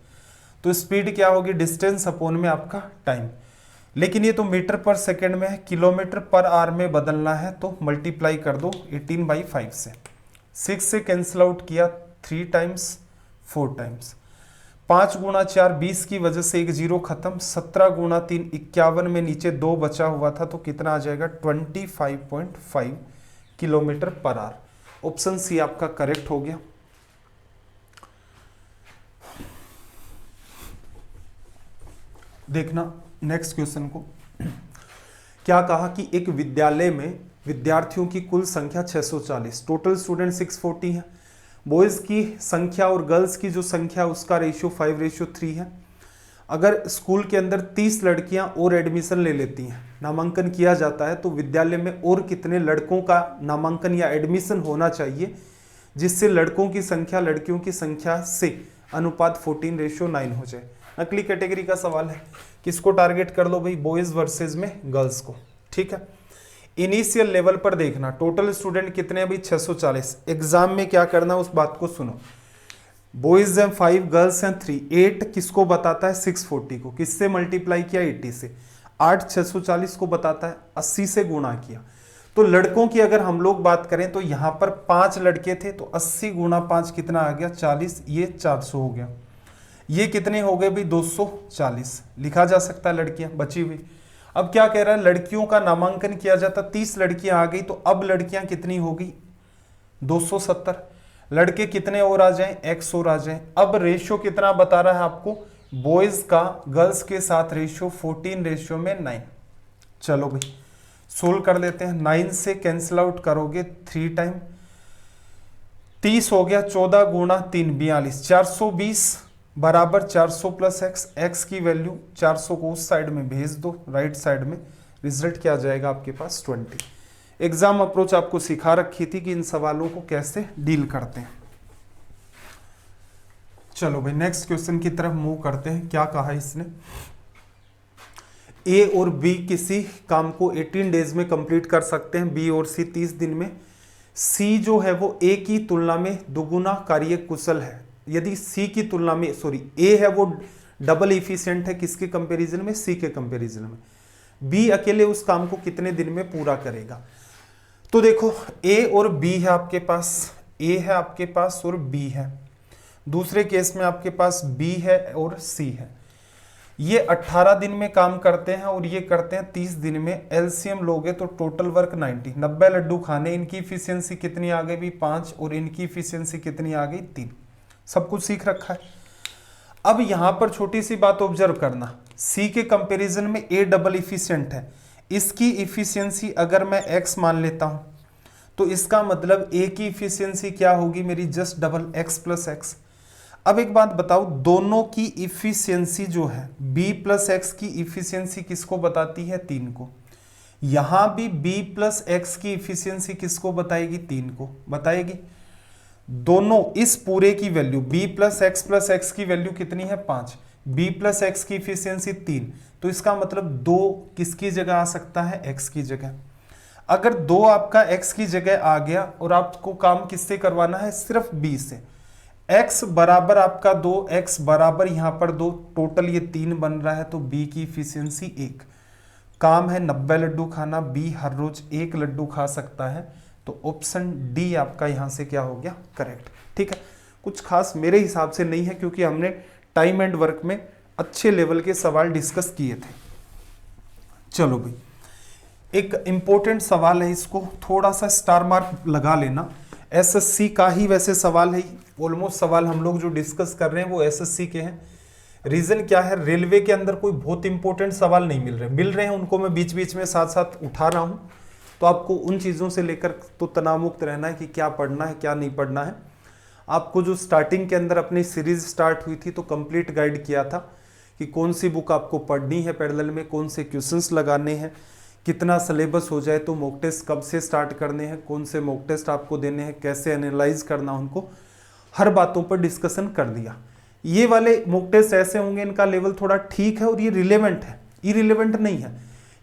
तो स्पीड क्या होगी, डिस्टेंस अपॉन में आपका टाइम। लेकिन ये तो मीटर पर सेकंड में है, किलोमीटर पर आवर में बदलना है, तो मल्टीप्लाई कर दो 18/5 से। 6 से कैंसिल आउट किया, 3 टाइम्स 4 टाइम्स। 5 गुणा 4 20 की वजह से एक जीरो खत्म। 17 गुणा 3 51 में नीचे 2 बचा हुआ था, तो कितना आ जाएगा, 25.5 kilometre per hour. Option C आपका करेक्ट हो गया। देखना नेक्स्ट क्वेश्चन को। क्या कहा कि एक विद्यालय में विद्यार्थियों की कुल संख्या 640, टोटल स्टूडेंट 640 है। बॉयज की संख्या और गर्ल्स की जो संख्या उसका रेशियो 5:3 है। अगर स्कूल के अंदर 30 लड़कियां और एडमिशन ले लेती हैं, नामांकन किया जाता है, तो विद्यालय में और कितने लड़कों का नामांकन या एडमिशन होना चाहिए जिससे लड़कों की संख्या लड़कियों की संख्या से अनुपात 14:9 हो जाए। नकली कैटेगरी का सवाल है। किसको टारगेट कर लो भाई, बॉयज वर्सेस में गर्ल्स को। ठीक है, इनिशियल लेवल पर देखना टोटल स्टूडेंट कितने हैं भाई, 640। एग्जाम में क्या करना उस बात को सुनो। बॉयज हैं 5, गर्ल्स हैं 3। 8 किसको बताता है, 640 को। किससे मल्टीप्लाई किया, 80 से। 8 640 को बताता है, 80 से गुणा किया। तो लड़कों की अगर हम लोग बात करें तो यहां पर 5 लड़के थे, तो 80 गुणा 5 कितना आ गया, 40। ये 400 हो गया। ये कितने हो गए भाई, 240 लिखा जा सकता है लड़कियां बची हुई। अब क्या कह रहा है, लड़कियों का नामांकन किया जाता, 30 लड़कियां आ गई, तो अब लड़कियां कितनी होगी, 270। लड़के कितने और आ जाएं, x और आ जाएं। अब रेशियो कितना बता रहा है आपको, बॉयज का गर्ल्स के साथ रेशियो 14:9। चलो भाई सोल्व कर लेते हैं। 9 से कैंसिल आउट करोगे 3 टाइम, 30 हो गया। 14 गुणा 3 42, 420 बराबर 400 प्लस x की वैल्यू 400 को उस साइड में भेज दो, राइट साइड में। रिजल्ट क्या आ जाएगा आपके पास, 20। एग्जाम अप्रोच आपको सिखा रखी थी कि इन सवालों को कैसे डील करते हैं। चलो भाई नेक्स्ट क्वेश्चन की तरफ मूव करते हैं। क्या कहा इसने, ए और बी किसी काम को 18 डेज में कंप्लीट कर सकते हैं, बी और सी 30 दिन में। सी जो है वो ए की तुलना में दुगुना कार्य कुशल है। यदि सी की तुलना में, सॉरी, ए है वो डबल इफिशिएंट है, किसके कंपैरिजन में, सी के कंपैरिजन में। बी अकेले उस काम को कितने दिन में पूरा करेगा। तो देखो ए और बी है आपके पास, ए है आपके पास और बी है। दूसरे केस में आपके पास बी है और सी है। ये 18 दिन में काम करते हैं और ये करते हैं 30 दिन में। एलसीएम लोगे तो टोटल वर्क 90 लड्डू खाने, इनकी इफिशियंसी कितनी आ गई भी 5 और इनकी इफिशियंसी कितनी आ गई 3। सब कुछ सीख रखा है। अब यहां पर छोटी सी बात ऑब्जर्व करना, सी के कंपैरिजन में ए डबल इफिशियंट है। इसकी इफिशियंसी अगर मैं एक्स मान लेता हूं तो इसका मतलब ए की इफिशियंसी क्या होगी मेरी, just double x plus x. अब एक बात बताओ, दोनों की इफिशियंसी जो है b प्लस एक्स की इफिशियंसी किसको बताती है, 3 को। यहां भी b प्लस एक्स की इफिशियंसी किसको बताएगी, 3 को बताएगी। दोनों इस पूरे की वैल्यू b प्लस एक्स की वैल्यू कितनी है 5, b प्लस एक्स की इफिशियंसी 3, तो इसका मतलब 2 किसकी जगह आ सकता है, x की जगह। अगर 2 आपका x की जगह आ गया और आपको काम किससे करवाना है, सिर्फ b से। x बराबर आपका 2, x बराबर यहां पर 2, टोटल ये 3 बन रहा है, तो b की इफिशियंसी 1। काम है 90 लड्डू खाना, b हर रोज 1 लड्डू खा सकता है, तो ऑप्शन डी आपका यहां से क्या हो गया, करेक्ट। ठीक है, कुछ खास मेरे हिसाब से नहीं है क्योंकि हमने टाइम एंड वर्क में अच्छे लेवल के सवाल डिस्कस किए थे। चलो भाई, एक इंपॉर्टेंट सवाल है, इसको थोड़ा सा स्टार मार्क लगा लेना। एसएससी का ही वैसे सवाल है, ऑलमोस्ट सवाल हम लोग जो डिस्कस कर रहे हैं वो एसएससी के हैं। रीजन क्या है, रेलवे के अंदर कोई बहुत इंपॉर्टेंट सवाल नहीं मिल रहे हैं, उनको मैं बीच बीच में साथ साथ उठा रहा हूं। तो आपको उन चीज़ों से लेकर तो तनाव मुक्त रहना है कि क्या पढ़ना है क्या नहीं पढ़ना है। आपको जो स्टार्टिंग के अंदर अपनी सीरीज स्टार्ट हुई थी तो कंप्लीट गाइड किया था कि कौन सी बुक आपको पढ़नी है पैरेलल में, कौन से क्वेश्चंस लगाने हैं, कितना सिलेबस हो जाए तो मॉक टेस्ट कब से स्टार्ट करने हैं, कौन से मॉक टेस्ट आपको देने हैं, कैसे एनालाइज करना उनको, हर बातों पर डिस्कशन कर दिया। ये वाले मॉक टेस्ट ऐसे होंगे, इनका लेवल थोड़ा ठीक है और ये रिलेवेंट है, इरिलेवेंट नहीं है।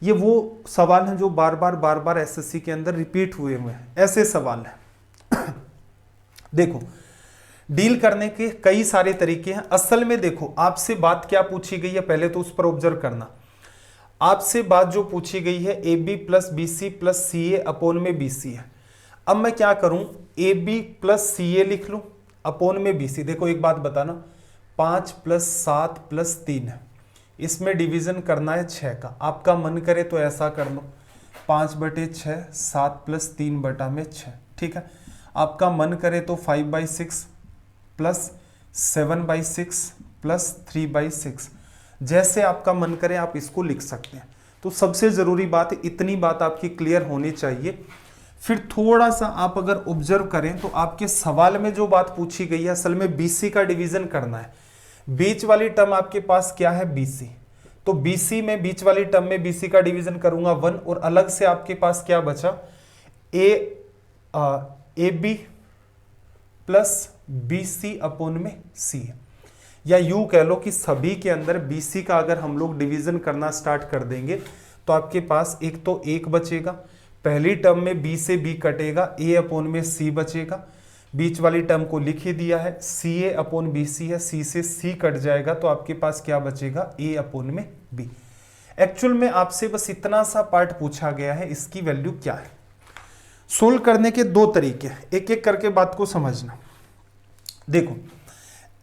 ये वो सवाल हैं जो बार बार एसएससी के अंदर रिपीट हुए हैं, ऐसे सवाल हैं। देखो, डील करने के कई सारे तरीके हैं। असल में देखो, आपसे बात क्या पूछी गई है पहले तो उस पर ऑब्जर्व करना। आपसे बात जो पूछी गई है A B plus B C plus C A upon में बी सी है। अब मैं क्या करूं, ए बी प्लस सी ए लिख लूं अपॉन में बी सी। देखो एक बात बताना, 5 प्लस 7 प्लस 3 है, इसमें डिवीजन करना है 6 का। आपका मन करे तो ऐसा कर लो, 5/6 7 प्लस 3/6, ठीक है। आपका मन करे तो 5/6 प्लस 7/6 प्लस 3/6, जैसे आपका मन करे आप इसको लिख सकते हैं। तो सबसे जरूरी बात है, इतनी बात आपकी क्लियर होनी चाहिए। फिर थोड़ा सा आप अगर ऑब्जर्व करें तो आपके सवाल में जो बात पूछी गई है, असल में बीसी का डिवीजन करना है। बीच वाली टर्म आपके पास क्या है, बीसी, तो बीसी में बीच वाली टर्म में बीसी का डिवीजन करूंगा 1, और अलग से आपके पास क्या बचा, A B plus B C upon में सी, या यूं कह लो कि सभी के अंदर बीसी का अगर हम लोग डिवीजन करना स्टार्ट कर देंगे तो आपके पास एक तो 1 बचेगा, पहली टर्म में बी से बी कटेगा, ए अपॉन में सी बचेगा, बीच वाली टर्म को लिख ही दिया है, सी ए अपॉन बी सी है, सी से सी कट जाएगा, तो आपके पास क्या बचेगा, ए अपॉन में बी। एक्चुअल में आपसे बस इतना सा पार्ट पूछा गया है, इसकी वैल्यू क्या है। सोल्व करने के 2 तरीके, एक एक करके बात को समझना। देखो,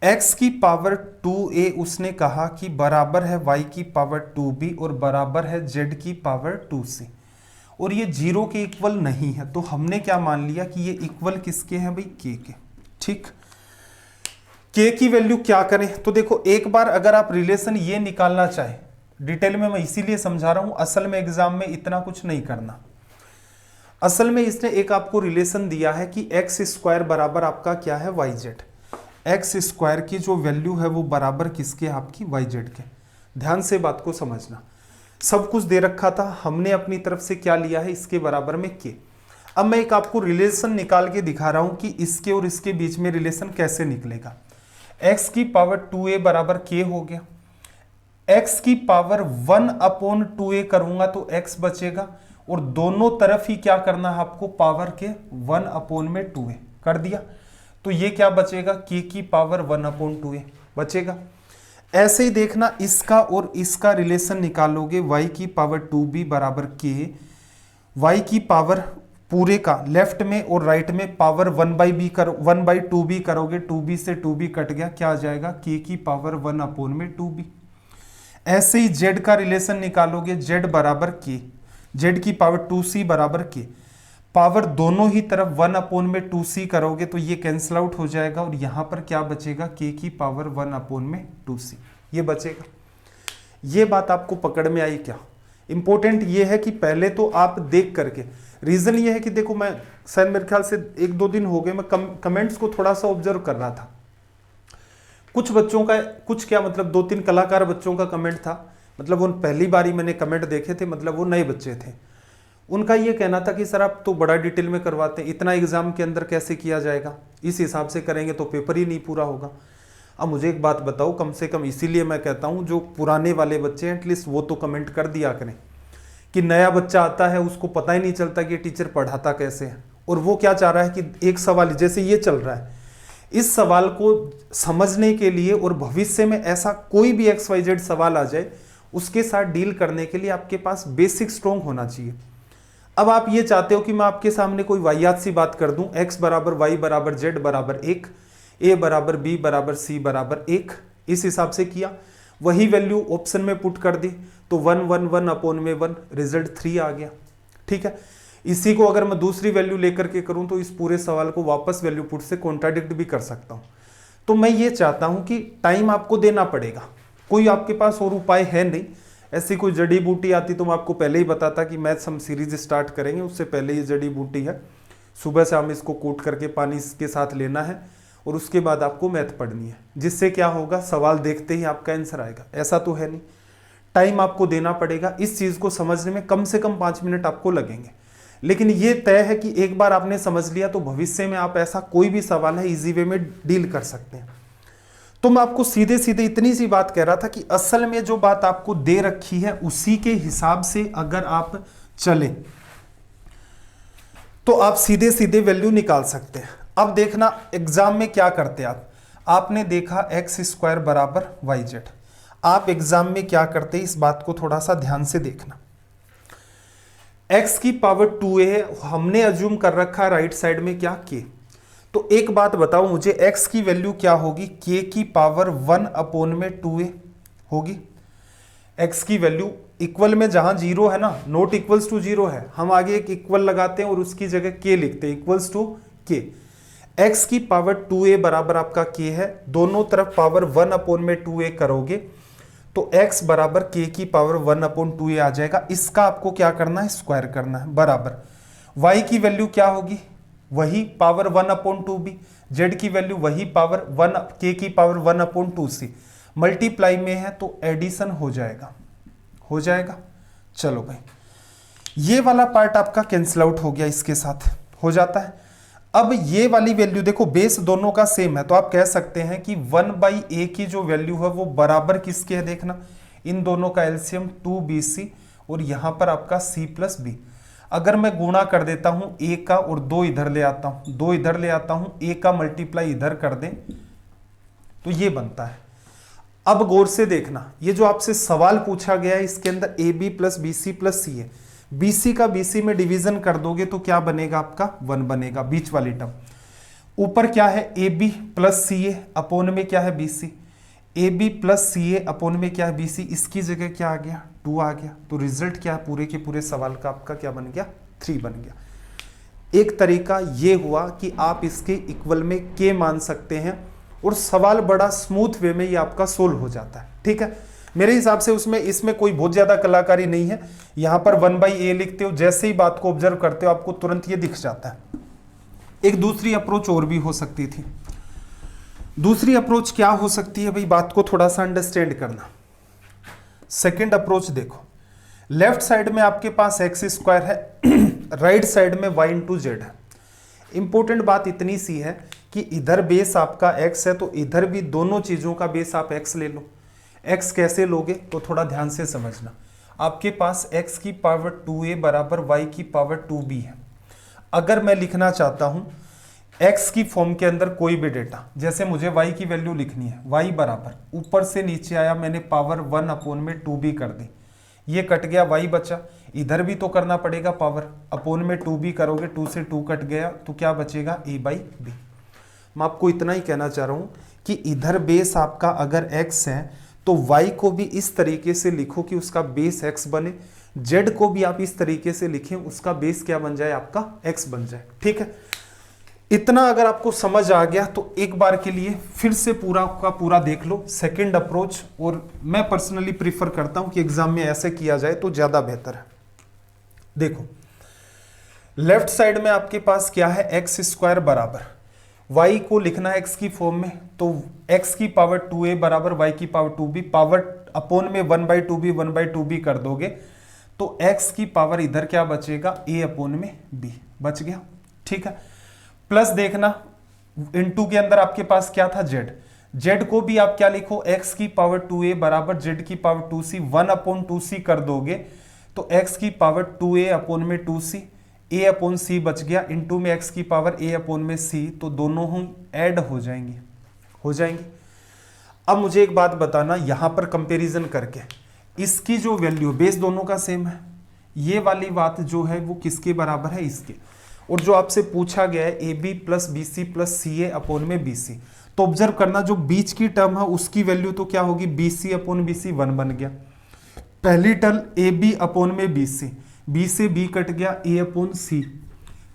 x की पावर 2a उसने कहा कि बराबर है y की पावर 2b और बराबर है z की पावर 2c, और ये 0 के इक्वल नहीं है, तो हमने क्या मान लिया कि ये इक्वल किसके हैं भाई, k के। ठीक, k की वैल्यू क्या करें, तो देखो एक बार अगर आप रिलेशन ये निकालना चाहे, डिटेल में मैं इसीलिए समझा रहा हूं, असल में एग्जाम में इतना कुछ नहीं करना। असल में इसने एक आपको रिलेशन दिया है कि एक्स स्क्वायर बराबर आपका क्या है, वाई जेड। एक्स स्क्वायर की जो वैल्यू है वो बराबर किसके, आपकी वाई जेड के। ध्यान से बात को समझना, सब कुछ दे रखा था, हमने अपनी तरफ से क्या लिया है, इसके बराबर में के। अब मैं एक आपको रिलेशन निकाल के दिखा रहा हूं कि इसके और इसके बीच में रिलेशन कैसे निकलेगा। एक्स की पावर 2a बराबर के हो गया, एक्स की पावर 1/2a करूंगा तो x बचेगा, और दोनों तरफ ही क्या करना है आपको, पावर के 1/2a कर दिया, तो ये क्या बचेगा, k की पावर 1/2a बचेगा। ऐसे ही देखना, इसका और इसका रिलेशन निकालोगे, y की पावर 2b बराबर k, y की पावर पूरे का लेफ्ट में और राइट में पावर 1/b करो, 1/2b करोगे, 2b से 2b कट गया, क्या आ जाएगा, k की पावर 1/2b। ऐसे ही z का रिलेशन निकालोगे, z बराबर k, z की पावर 2c बराबर k, पावर दोनों ही तरफ 1/2c करोगे तो ये कैंसिल आउट हो जाएगा और यहां पर क्या बचेगा, k की पावर 1/2c ये बचेगा। ये बात आपको पकड़ में आई क्या? इंपॉर्टेंट ये है कि पहले तो आप देख करके, रीजन ये है कि देखो मैं शायद मेरे ख्याल से 1-2 दिन हो गए मैं कमेंट्स को थोड़ा सा ऑब्जर्व कर रहा था। कुछ बच्चों का, कुछ क्या मतलब 2-3 कलाकार बच्चों का कमेंट था, मतलब वो पहली बारी मैंने कमेंट देखे थे, मतलब वो नए बच्चे थे। उनका ये कहना था कि सर आप तो बड़ा डिटेल में करवाते हैं, इतना एग्जाम के अंदर कैसे किया जाएगा, इस हिसाब से करेंगे तो पेपर ही नहीं पूरा होगा। अब मुझे एक बात बताओ, कम से कम इसीलिए मैं कहता हूँ जो पुराने वाले बच्चे हैं एटलीस्ट वो तो कमेंट कर दिया करें कि नया बच्चा आता है उसको पता ही नहीं चलता कि टीचर पढ़ाता कैसे है, और वो क्या चाह रहा है कि एक सवाल जैसे ये चल रहा है, इस सवाल को समझने के लिए और भविष्य में ऐसा कोई भी XYZ सवाल आ जाए उसके साथ डील करने के लिए आपके पास बेसिक स्ट्रॉन्ग होना चाहिए। अब आप ये चाहते हो कि मैं आपके सामने कोई वाहियात सी बात कर दूं, x बराबर y बराबर z बराबर 1, a बराबर b बराबर c बराबर 1, इस हिसाब से किया, वही वैल्यू ऑप्शन में पुट कर दी तो 1/1 रिजल्ट 3 आ गया। ठीक है, इसी को अगर मैं दूसरी वैल्यू लेकर के करूं तो इस पूरे सवाल को वापस वैल्यू पुट से कॉन्ट्राडिक्ट भी कर सकता हूं। तो मैं ये चाहता हूं कि टाइम आपको देना पड़ेगा, कोई आपके पास और उपाय है नहीं। ऐसी कोई जड़ी बूटी आती तो मैं आपको पहले ही बताता कि मैथ्स हम सीरीज स्टार्ट करेंगे, उससे पहले ये जड़ी बूटी है, सुबह से हम इसको कूट करके पानी के साथ लेना है और उसके बाद आपको मैथ पढ़नी है, जिससे क्या होगा, सवाल देखते ही आपका आंसर आएगा। ऐसा तो है नहीं, टाइम आपको देना पड़ेगा। इस चीज़ को समझने में कम से कम 5 मिनट आपको लगेंगे, लेकिन ये तय है कि एक बार आपने समझ लिया तो भविष्य में आप ऐसा कोई भी सवाल है इजी वे में डील कर सकते हैं। तो मैं आपको सीधे सीधे इतनी सी बात कह रहा था कि असल में जो बात आपको दे रखी है उसी के हिसाब से अगर आप चले तो आप सीधे सीधे वैल्यू निकाल सकते हैं। अब देखना एग्जाम में क्या करते हैं आपने देखा x² बराबर yz, आप एग्जाम में क्या करते हैं इस बात को थोड़ा सा ध्यान से देखना। x की पावर 2a है, हमने अज्यूम कर रखा है राइट साइड में क्या, k। तो एक बात बताओ मुझे, x की वैल्यू क्या होगी, k की पावर 1/2a होगी। x की वैल्यू इक्वल में जहां 0 है ना, नॉट इक्वल्स टू 0 है, हम आगे एक इक्वल लगाते हैं और उसकी जगह k लिखते हैं, इक्वल्स टू k। x की पावर 2a बराबर आपका k है, दोनों तरफ पावर 1/2a करोगे तो x बराबर k की पावर 1/2a आ जाएगा। इसका आपको क्या करना है, स्क्वायर करना है, बराबर y की वैल्यू क्या होगी, वही पावर 1/2b, z की वैल्यू वही पावर 1 k की पावर 1/2c, मल्टीप्लाई में है तो एडिशन हो जाएगा। चलो भाई, ये वाला पार्ट आपका कैंसिल आउट हो गया, इसके साथ हो जाता है। अब ये वाली वैल्यू देखो, बेस दोनों का सेम है तो आप कह सकते हैं कि 1/a की जो वैल्यू है वो बराबर किसके है, देखना इन दोनों का एलसीएम 2bc और यहां पर आपका c प्लस b। अगर मैं गुणा कर देता हूं a का और 2 इधर ले आता हूं, a का मल्टीप्लाई इधर कर दें तो ये बनता है। अब गौर से देखना, ये जो आपसे सवाल पूछा गया है इसके अंदर ab plus bc plus c है, bc का bc में डिवीजन कर दोगे तो क्या बनेगा, आपका 1 बनेगा, बीच वाली टर्म। ऊपर क्या है, ab प्लस ca अपोन में क्या है bc, ab plus ca upon में क्या है bc, इसकी जगह क्या आ गया, 2 आ गया। तो रिजल्ट क्या है, पूरे के पूरे सवाल का आपका क्या बन गया, 3 बन गया। एक तरीका ये हुआ कि आप इसके इक्वल में k मान सकते हैं और सवाल बड़ा स्मूथ वे में ये आपका सोल्व हो जाता है। ठीक है, मेरे हिसाब से इसमें कोई बहुत ज्यादा कलाकारी नहीं है। यहां पर 1/a लिखते हो, जैसे ही बात को ऑब्जर्व करते हो आपको तुरंत ये दिख जाता है। एक दूसरी अप्रोच और भी हो सकती थी। दूसरी अप्रोच क्या हो सकती है भाई, बात को थोड़ा सा अंडरस्टैंड करना। सेकंड अप्रोच देखो, लेफ्ट साइड में आपके पास x² है, राइट साइड में y इंटू जेड है। इंपॉर्टेंट बात इतनी सी है कि इधर बेस आपका x है तो इधर भी दोनों चीजों का बेस आप x ले लो। x कैसे लोगे तो थोड़ा ध्यान से समझना। आपके पास x की पावर 2a बराबर y की पावर 2b है। अगर मैं लिखना चाहता हूं x की फॉर्म के अंदर कोई भी डेटा, जैसे मुझे y की वैल्यू लिखनी है, y बराबर ऊपर से नीचे आया, मैंने पावर 1/2b कर दी, ये कट गया, y बचा, इधर भी तो करना पड़ेगा, पावर अपॉन में 2b करोगे, 2 से 2 कट गया तो क्या बचेगा, a/b। मैं आपको इतना ही कहना चाह रहा हूं कि इधर बेस आपका अगर x है तो y को भी इस तरीके से लिखो कि उसका बेस x बने, z को भी आप इस तरीके से लिखें, उसका बेस क्या बन जाए, आपका x बन जाए। ठीक है, इतना अगर आपको समझ आ गया तो एक बार के लिए फिर से पूरा का पूरा देख लो सेकंड अप्रोच, और मैं पर्सनली प्रीफर करता हूं कि एग्जाम में ऐसे किया जाए तो ज्यादा बेहतर है। देखो लेफ्ट साइड में आपके पास क्या है, x² बराबर y को लिखना है x की फॉर्म में, तो x की पावर 2a बराबर y की पावर 2b, पावर अपॉन में 1/2b 1/2b कर दोगे तो x की पावर इधर क्या बचेगा, a अपॉन में b बच गया। ठीक है, प्लस देखना इनटू के अंदर आपके पास क्या था, z को भी आप क्या लिखो, x की पावर 2a बराबर z की पावर 2c, 1/2c कर दोगे तो x की पावर 2a अपॉन में 2c, a अपॉन c बच गया, इनटू में x की पावर a अपॉन में c, तो दोनों ही ऐड हो जाएंगे। अब मुझे एक बात बताना, यहां पर कंपैरिजन करके इसकी जो वैल्यू, बेस दोनों का सेम है, ये वाली बात जो है वो किसके बराबर है, इसके, और जो आपसे पूछा गया है AB plus BC plus CA upon में BC, तो ऑब्जर्व करना जो बीच की टर्म है उसकी वैल्यू तो क्या होगी, BC अपॉन BC 1 बन गया, पहली टर्म AB अपॉन में BC, B से B कट गया, A अपॉन C,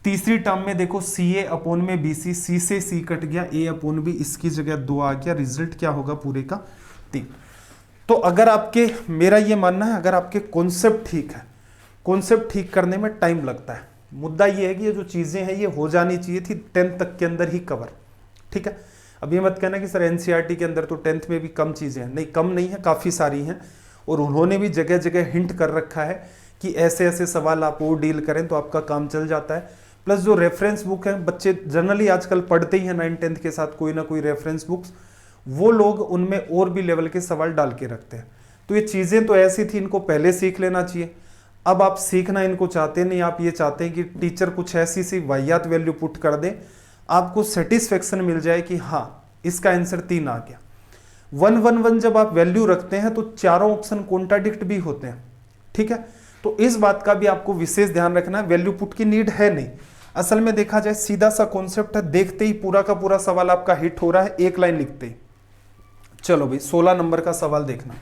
तीसरी टर्म में देखो CA अपॉन में BC, C से C कट गया, A अपॉन B, इसकी जगह 2 आ गया, रिजल्ट क्या होगा पूरे का 3। तो अगर आपके, मेरा ये मानना है, अगर आपके कॉन्सेप्ट ठीक है, कॉन्सेप्ट ठीक करने में टाइम लगता है, मुद्दा ये है कि ये जो चीजें हैं ये हो जानी चाहिए थी 10th तक के अंदर ही कवर। ठीक है, अब ये मत कहना कि सर एनसीईआरटी के अंदर तो 10th में भी कम चीजें हैं, नहीं कम नहीं है, काफी सारी हैं, और उन्होंने भी जगह जगह हिंट कर रखा है कि ऐसे ऐसे सवाल आप वो डील करें तो आपका काम चल जाता है। प्लस जो रेफरेंस बुक है, बच्चे जनरली आजकल पढ़ते ही हैं 9th-10th के साथ कोई ना कोई रेफरेंस बुक्स, वो लोग उनमें और भी लेवल के सवाल डाल के रखते हैं। तो ये चीजें तो ऐसी थी, इनको पहले सीख लेना चाहिए। अब आप सीखना इनको चाहते नहीं, आप ये चाहते हैं कि टीचर कुछ ऐसी सी वाहियात वैल्यू पुट कर दे, आपको सेटिस्फेक्शन मिल जाए कि हाँ इसका आंसर 3 आ गया। 1 1 1 जब आप वैल्यू रखते हैं तो चारों ऑप्शन कॉन्ट्राडिक्ट भी होते हैं। ठीक है, तो इस बात का भी आपको विशेष ध्यान रखना है, वैल्यू पुट की नीड है नहीं। असल में देखा जाए सीधा सा कॉन्सेप्ट है, देखते ही पूरा का पूरा सवाल आपका हिट हो रहा है एक लाइन लिखते ही। चलो भाई 16 नंबर का सवाल देखना,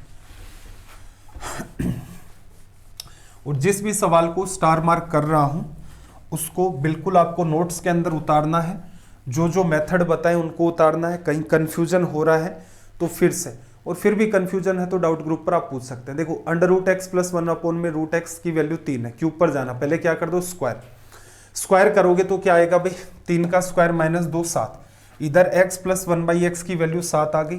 और जिस भी सवाल को स्टार मार्क कर रहा हूं उसको बिल्कुल आपको नोट्स के अंदर उतारना है, जो जो मेथड बताएं उनको उतारना है। कहीं कंफ्यूजन हो रहा है तो फिर से, और फिर भी कंफ्यूजन है तो डाउट ग्रुप पर आप पूछ सकते हैं। देखो √x प्लस 1 अपॉन में √x की वैल्यू 3 है, क्यूब पर जाना, पहले क्या कर दो, स्क्वायर करोगे तो क्या आएगा भाई, 3 का स्क्वायर माइनस 2 7, इधर x प्लस 1/x की वैल्यू 7 आ गई,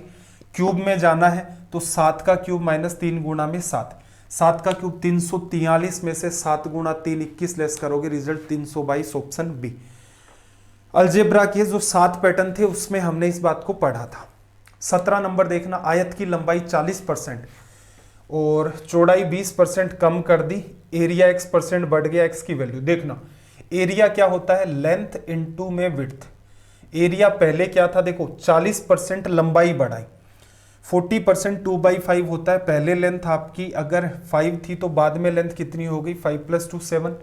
क्यूब में जाना है तो 7 का क्यूब माइनस 3 गुणा में 7, 7 का क्यूब 343 में से 7 गुणा 3 21 लेस करोगे, रिजल्ट 322, ऑप्शन बी। अलजेब्रा के जो 7 पैटर्न थे उसमें हमने इस बात को पढ़ा था। 17 नंबर देखना, आयत की लंबाई 40% और चौड़ाई 20% कम कर दी, एरिया x% बढ़ गया, x की वैल्यू देखना, एरिया क्या होता है, लेंथ इनटू में विड्थ। एरिया पहले क्या था, देखो 40% लंबाई बढ़ाई, 40% 2/5 होता है, पहले लेंथ आपकी अगर 5 थी तो बाद में लेंथ कितनी हो गई, 5 + 2 7।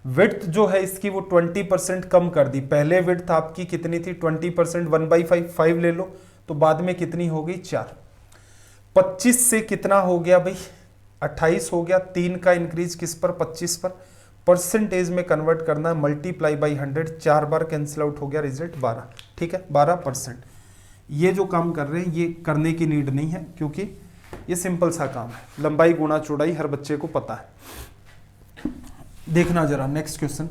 विड्थ जो है इसकी वो 20% कम कर दी, पहले विड्थ आपकी कितनी थी 20%, 1/5 5 ले लो तो बाद में कितनी हो गई 4। 25 से कितना हो गया भाई 28 हो गया, 3 का इंक्रीज किस पर, 25 पर, परसेंटेज में कन्वर्ट करना है, multiply by 100, 4 bar cancel out हो गया, रिजल्ट 12। ठीक है, 12%। ये जो काम कर रहे हैं ये करने की नीड नहीं है क्योंकि ये सिंपल सा काम है, लंबाई गुणा चौड़ाई हर बच्चे को पता है। देखना जरा नेक्स्ट क्वेश्चन।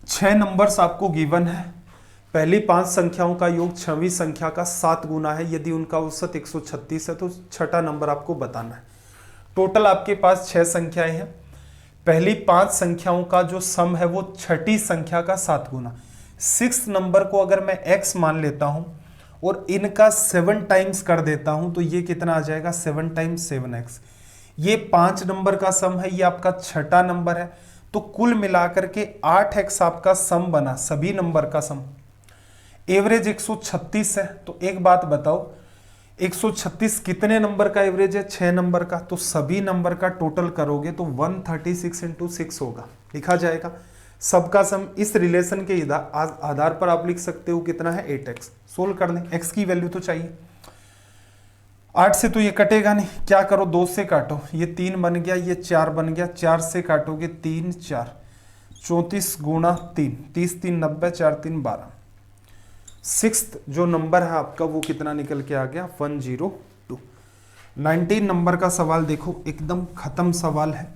6 नंबर्स आपको गिवन है, पहली 5 संख्याओं का योग 6वीं संख्या का 7 गुना है, यदि उनका औसत 136 है तो छठा नंबर आपको बताना है। टोटल आपके पास 6 संख्याएं हैं, पहली 5 संख्याओं का जो सम है वो छठी संख्या का 7 गुना। 6 नंबर को अगर मैं x मान लेता हूं और इनका 7 टाइम्स कर देता हूं तो ये कितना आ जाएगा, 7 टाइम्स 7x। ये 5 नंबर का सम है, ये आपका छठा नंबर है, तो कुल मिलाकर के 8x आपका सम बना, सभी नंबर का सम। एवरेज 136 है, तो एक बात बताओ 136 कितने नंबर का एवरेज है? 6 नंबर का। तो सभी नंबर का टोटल करोगे तो 136 इंटू 6 होगा, लिखा जाएगा। सबका सम इस रिलेशन के आधार पर आप लिख सकते हो कितना है? 8x। सोल्व कर लें, x की वैल्यू तो चाहिए। 8 से तो ये कटेगा नहीं, क्या करो 2 से काटो, ये 3 बन गया, ये 4 बन गया, 4 से काटोगे 3 4, 34 गुणा 3, 30 3 90, 4 3 12। सिक्स्थ जो नंबर है आपका वो कितना निकल के आ गया? 102। 19 नंबर का सवाल देखो, एकदम खत्म सवाल है,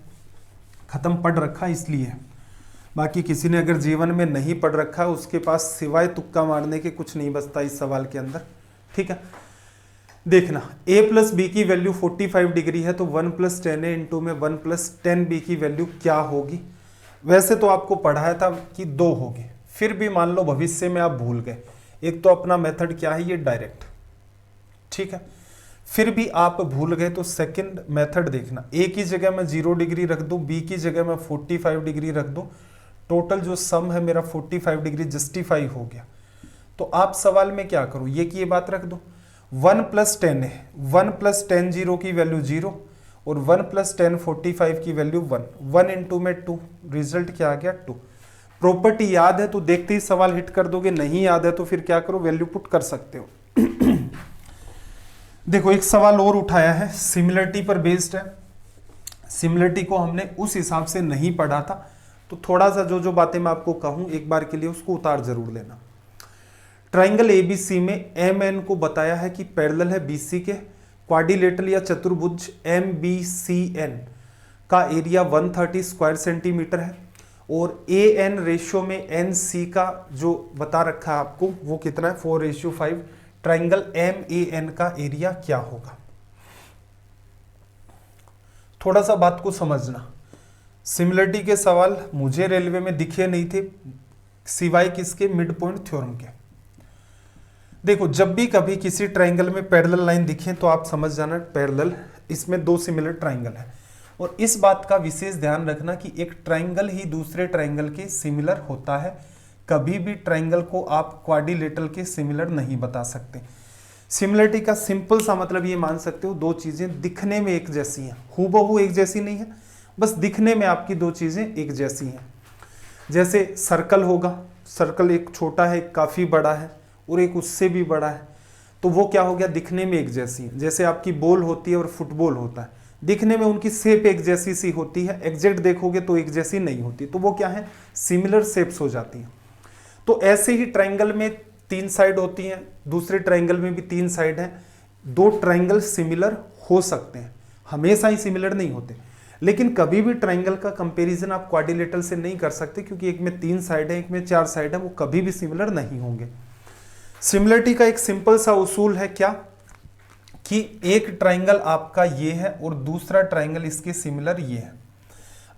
खत्म पढ़ रखा इसलिए। बाकी किसी ने अगर जीवन में नहीं पढ़ रखा उसके पास सिवाय तुक्का मारने के कुछ नहीं बचता इस सवाल के अंदर, ठीक है। देखना, a प्लस बी की वैल्यू 45 डिग्री है, तो 1 प्लस 10a इंटू में 1 प्लस 10b की वैल्यू क्या होगी? वैसे तो आपको पढ़ाया था कि 2 होगी, फिर भी मान लो भविष्य में आप भूल गए। एक तो अपना मेथड क्या है, ये डायरेक्ट, ठीक है। फिर भी आप भूल गए तो सेकंड मेथड देखना, a की जगह मैं 0 डिग्री रख दूं, b की जगह मैं 45 डिग्री रख दूं, टोटल जो सम है मेरा 45 डिग्री जस्टिफाई हो गया। तो आप सवाल में क्या करो, ये की ये बात रख दो, 1 प्लस 10 है, 1 प्लस 10 0 की वैल्यू 0 और 1 प्लस 10 45 की वैल्यू 1, 1 इंटू में 2, रिजल्ट क्या आ गया? 2। प्रॉपर्टी याद है तो देखते ही सवाल हिट कर दोगे, नहीं याद है तो फिर क्या करो, वैल्यू पुट कर सकते हो। देखो एक सवाल और उठाया है, सिमिलरिटी पर बेस्ड है। सिमिलरिटी को हमने उस हिसाब से नहीं पढ़ा था, तो थोड़ा सा जो जो बातें मैं आपको कहूं एक बार के लिए उसको उतार जरूर लेना। ट्राइंगल एबीसी में एम एन को बताया है कि पैरेलल है बीसी के। क्वाड्रिलेटरल या चतुर्भुज MBCN का एरिया 130 स्क्वायर सेंटीमीटर है और AN रेशियो में NC का जो बता रखा है आपको वो कितना है? 4:5। ट्राइंगल MAN का एरिया क्या होगा? थोड़ा सा बात को समझना, सिमिलरिटी के सवाल मुझे रेलवे में दिखे नहीं थे सिवाय किसके? मिड पॉइंट थ्योरम के। देखो जब भी कभी किसी ट्राइंगल में पैरेलल लाइन दिखे तो आप समझ जाना पैरेलल, इसमें 2 सिमिलर ट्राइंगल है। और इस बात का विशेष ध्यान रखना कि एक ट्राइंगल ही दूसरे ट्राइंगल के सिमिलर होता है, कभी भी ट्राइंगल को आप क्वाड्रिलेटरल के सिमिलर नहीं बता सकते। सिमिलरिटी का सिंपल सा मतलब ये मान सकते हो, 2 चीजें दिखने में एक जैसी हैं, हूबहू एक जैसी नहीं है, बस दिखने में आपकी 2 चीजें एक जैसी हैं। जैसे सर्कल होगा, सर्कल एक छोटा है एक काफी बड़ा है और एक उससे भी बड़ा है, तो वो क्या हो गया? दिखने में एक जैसी है। जैसे आपकी बॉल होती है और फुटबॉल होता है, दिखने में उनकी शेप एक जैसी सी होती है, एग्जैक्ट देखोगे तो एक जैसी नहीं होती, तो वो क्या है? सिमिलर शेप्स हो जाती हैं। तो ऐसे ही ट्राइंगल में 3 साइड होती हैं, दूसरे ट्राइंगल में भी 3 साइड हैं। 2 ट्राइंगल सिमिलर हो सकते हैं, हमेशा ही सिमिलर नहीं होते, लेकिन कभी भी ट्राइंगल का कंपैरिजन आप क्वाड्रिलेटरल से नहीं कर सकते क्योंकि एक में 3 साइड है, एक में 4 साइड है, वो कभी भी सिमिलर नहीं होंगे। सिमिलरिटी का एक सिंपल सा उसूल है क्या? कि एक ट्राइंगल आपका ये है और दूसरा ट्राइंगल इसके सिमिलर ये है।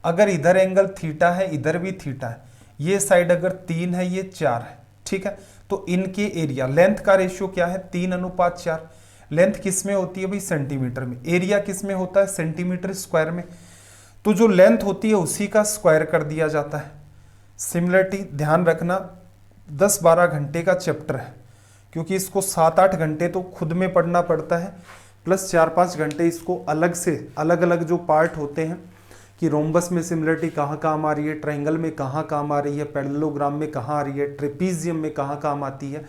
अगर इधर एंगल थीटा है, इधर भी थीटा है, ये साइड अगर 3 है, ये 4 है, ठीक है, तो इनके एरिया लेंथ का रेशियो क्या है? 3:4। लेंथ किस में होती है भाई? सेंटीमीटर में। एरिया किस में होता है? सेंटीमीटर स्क्वायर में। तो जो लेंथ होती है उसी का स्क्वायर कर दिया जाता है। सिमिलरिटी ध्यान रखना 10-12 घंटे का चैप्टर है, क्योंकि इसको 7-8 घंटे तो खुद में पढ़ना पड़ता है, प्लस 4-5 घंटे इसको अलग से अलग अलग जो पार्ट होते हैं कि रोम्बस में सिमिलरिटी कहाँ काम आ रही है, ट्राइंगल में कहाँ काम आ रही है, पैरेललोग्राम में कहाँ आ रही है, ट्रेपीजियम में कहाँ काम आती है,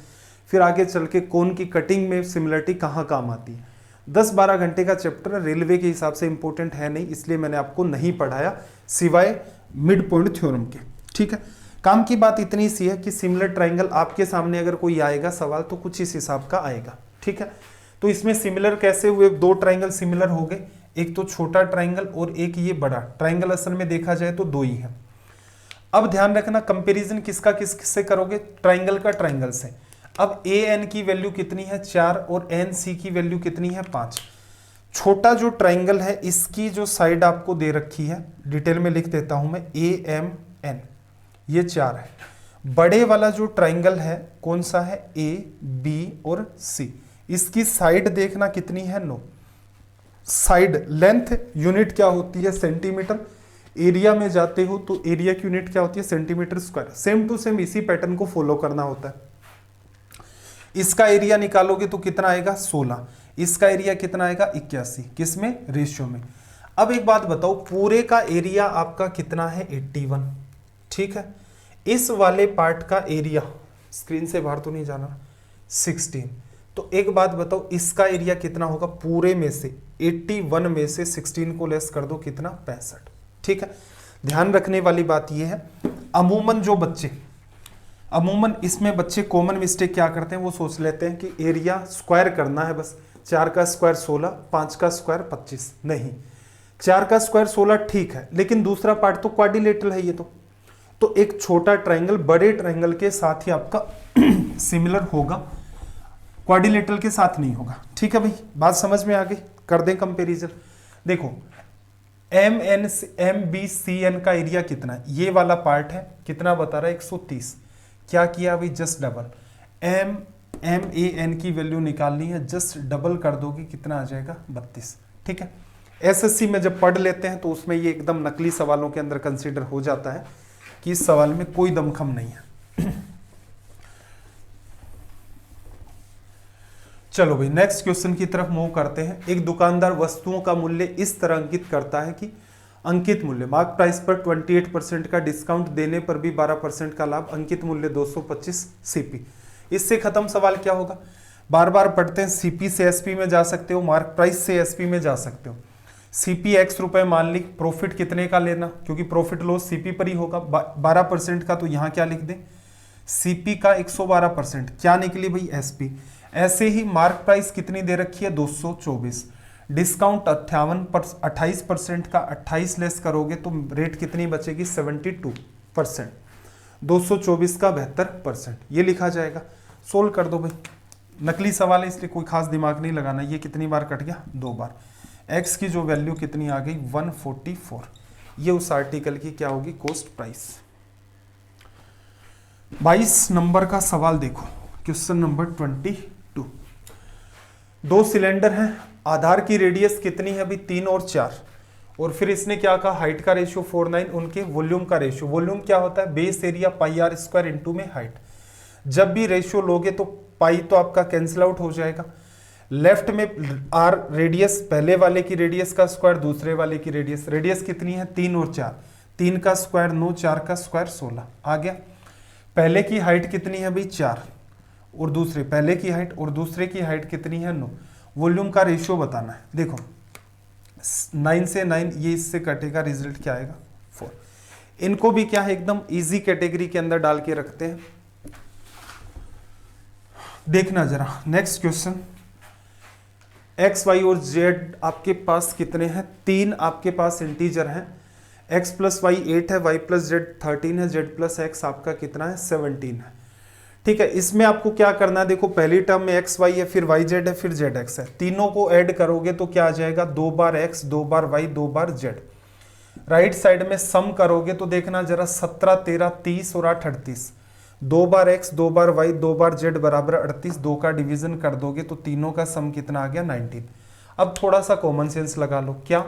फिर आगे चल के कोन की कटिंग में सिमिलरिटी कहाँ काम आती है। 10-12 घंटे का चैप्टर रेलवे के हिसाब से इंपॉर्टेंट है नहीं, इसलिए मैंने आपको नहीं पढ़ाया सिवाय मिड पॉइंट थ्योरम के, ठीक है। काम की बात इतनी सी है कि सिमिलर ट्राइंगल आपके सामने अगर कोई आएगा सवाल तो कुछ इस हिसाब का आएगा, ठीक है। तो इसमें सिमिलर कैसे हुए? 2 ट्राइंगल सिमिलर हो गए, एक तो छोटा ट्राइंगल और एक ये बड़ा ट्राइंगल। असल में देखा जाए तो 2 ही है। अब ध्यान रखना कंपैरिजन किसका किससे करोगे? ट्राइंगल का ट्राइंगल से। अब AN की वैल्यू कितनी है? 4 और NC की वैल्यू कितनी है? 5। छोटा जो ट्राइंगल है इसकी जो साइड आपको दे रखी है, डिटेल में लिख देता हूं मैं, AMN, ये 4 है। बड़े वाला जो ट्राइंगल है कौन सा है? AB और C। इसकी साइड देखना कितनी है? 9। साइड लेंथ यूनिट क्या होती है? सेंटीमीटर। एरिया में जाते हो तो एरिया की यूनिट क्या होती है, centimetre square. Same to same इसी पैटर्न को फॉलो करना होता है। इसका एरिया निकालोगे तो कितना आएगा 16, इसका एरिया कितना आएगा 81, किसमें, रेशियो में। अब एक बात बताओ, पूरे का एरिया आपका कितना है 81, ठीक है। इस वाले पार्ट का एरिया, स्क्रीन से बाहर तो नहीं जाना, 16। तो एक बात बताओ, इसका एरिया कितना होगा पूरे में से, 81 में से 16 को लेस कर दो, कितना, 65, ठीक है। ध्यान रखने वाली बात यह है, अमूमन इसमें बच्चे कॉमन मिस्टेक क्या करते हैं, वो सोच लेते हैं कि एरिया स्क्वायर करना है बस, 4 का स्क्वायर 16, 5 का स्क्वायर 25। नहीं, 4 का स्क्वायर 16 ठीक है, लेकिन दूसरा पार्ट तो क्वाड्रिलेटरल है ये तो एक छोटा ट्रायंगल बड़े ट्रायंगल के साथ ही आपका सिमिलर होगा, क्वाड्रिलेटरल के साथ नहीं होगा, ठीक है भाई। बात समझ में आ गई, कर दें कंपैरिजन। देखो MBCN का एरिया कितना है, ये वाला पार्ट है, कितना बता रहा है 130। क्या किया अभी, जस्ट डबल, MAN की वैल्यू निकालनी है, जस्ट डबल कर दोगे, कितना आ जाएगा 32, ठीक है। SSC में जब पढ़ लेते हैं तो उसमें ये एकदम नकली सवालों के अंदर कंसीडर हो जाता है कि इस सवाल में कोई दमखम नहीं है। चलो भाई नेक्स्ट क्वेश्चन की तरफ मूव करते हैं। एक दुकानदार वस्तुओं का मूल्य इस तरह अंकित करता है कि अंकित मूल्य मार्क प्राइस पर 28% का डिस्काउंट देने पर भी 12% का लाभ, अंकित मूल्य 225 CP। इससे खत्म सवाल क्या होगा, बार बार पढ़ते हैं, CP से SP में जा सकते हो, मार्क प्राइस से SP में जा सकते हो। CP X रुपए मान ली, प्रॉफिट कितने का लेना, क्योंकि प्रॉफिट लॉस CP पर ही होगा, 12% का, तो यहाँ क्या लिख दें, CP का 112%, क्या निकली भाई SP। ऐसे ही मार्क प्राइस कितनी दे रखी है 224, डिस्काउंट 28% का 28 लेस करोगे तो रेट कितनी बचेगी 72%, 224 का 72%, ये लिखा जाएगा। सोल्व कर दो भाई, नकली सवाल है इसलिए कोई खास दिमाग नहीं लगाना। ये कितनी बार कट गया, 2 बार। एक्स की जो वैल्यू कितनी आ गई 144, ये उस आर्टिकल की क्या होगी, कॉस्ट प्राइस। 22 नंबर का सवाल देखो, क्वेश्चन नंबर 22। 2 सिलेंडर हैं, आधार की रेडियस कितनी है अभी 3 और 4, और फिर इसने क्या कहा, हाइट का रेशियो 49, उनके वॉल्यूम का रेशियो, वॉल्यूम क्या होता है, base area pi R square into में हाइट। जब भी रेशियो लोगे तो पाई तो आपका कैंसिल आउट हो जाएगा। लेफ्ट में आर रेडियस, पहले वाले की रेडियस का स्क्वायर, दूसरे वाले की रेडियस, रेडियस कितनी है 3 और 4, 3 का स्क्वायर 9, 4 का स्क्वायर 16 आ गया। पहले की हाइट कितनी है भाई 4, और दूसरे पहले की हाइट और दूसरे की हाइट कितनी है 9। वॉल्यूम का रेशियो बताना है, देखो 9 से 9 ये इससे कटेगा, रिजल्ट क्या आएगा 4। इनको भी क्या है एकदम इजी कैटेगरी के अंदर डाल के रखते हैं। देखना जरा नेक्स्ट क्वेश्चन, x, y और z आपके पास कितने हैं, 3 आपके पास इंटीजर हैं, x प्लस वाई 8 है, y प्लस जेड 13 है, z प्लस एक्स आपका कितना है 17 है, ठीक है। इसमें आपको क्या करना है, देखो पहली टर्म में x y है, फिर y z है, फिर z x है, तीनों को ऐड करोगे तो क्या आ जाएगा 2 बार x, 2 बार y, 2 बार z। राइट साइड में सम करोगे तो देखना जरा 17, 13, 30 और 8 38, 2 बार x, 2 बार y, 2 बार z बराबर 38, 2 का डिवीजन कर दोगे तो तीनों का सम कितना आ गया 19। अब थोड़ा सा कॉमन सेंस लगा लो, क्या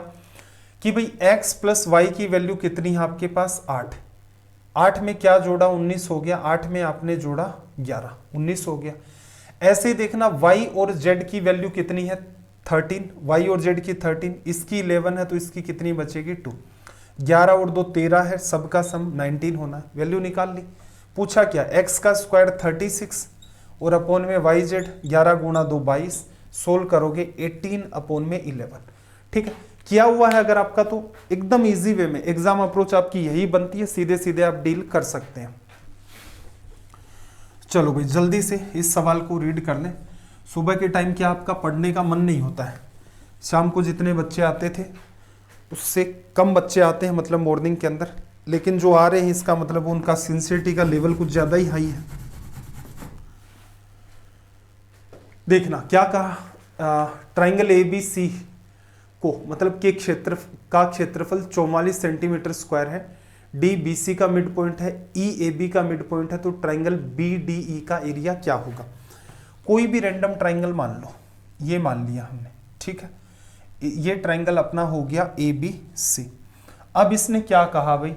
कि भाई x प्लस वाई की वैल्यू कितनी है आपके पास 8, 8 में क्या जोड़ा 19 हो गया, 8 में आपने जोड़ा 11, 19 हो गया। ऐसे ही देखना y और z की वैल्यू कितनी है 13, y और z की 13, इसकी 11 है तो इसकी कितनी बचेगी 2, 11 और 2 13 है, सबका सम 19 होना है, वैल्यू निकाल ली। पूछा क्या, x का स्क्वायर 36 और अपोन में वाई जेड 11 गुणा 2 22, सोल्व करोगे 18 अपोन में 11, ठीक है। किया हुआ है अगर आपका तो एकदम इजी वे में एग्जाम अप्रोच आपकी यही बनती है, सीधे सीधे आप डील कर सकते हैं। चलो भाई जल्दी से इस सवाल को रीड कर लें। सुबह के टाइम क्या आपका पढ़ने का मन नहीं होता है, शाम को जितने बच्चे आते थे उससे कम बच्चे आते हैं, मतलब मॉर्निंग के अंदर, लेकिन जो आ रहे हैं इसका मतलब उनका सिंसियरिटी का लेवल कुछ ज्यादा ही हाई है। देखना क्या कहा, ट्राइंगल ABC को मतलब के क्षेत्रफल 44 सेंटीमीटर स्क्वायर है, DBC का मिड पॉइंट है, EAB का मिड पॉइंट है, तो ट्राइंगल BDE का एरिया क्या होगा। कोई भी रैंडम ट्राइंगल मान लो, ये मान लिया हमने, ठीक है। ये ट्राइंगल अपना हो गया ABC। अब इसने क्या कहा भाई,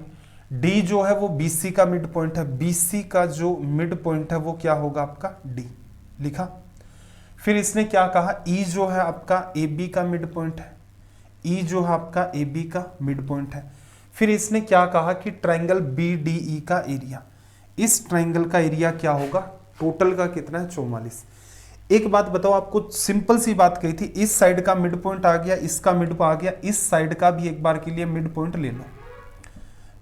डी जो है वो बीसी का मिड पॉइंट है, बीसी का जो मिड पॉइंट है वो क्या होगा आपका डी, लिखा। फिर इसने क्या कहा, ई जो है आपका ए बी का मिड पॉइंट है, ई जो है आपका ए बी का मिड पॉइंट है। फिर इसने क्या कहा कि ट्रायंगल बी डी ई का एरिया, इस ट्रायंगल का एरिया क्या होगा, टोटल का कितना है 44। एक बात बताओ, आपको सिंपल सी बात कही थी, इस साइड का मिड पॉइंट आ गया, इसका मिड पॉइंट आ गया, इस साइड का भी एक बार के लिए मिड पॉइंट ले लो।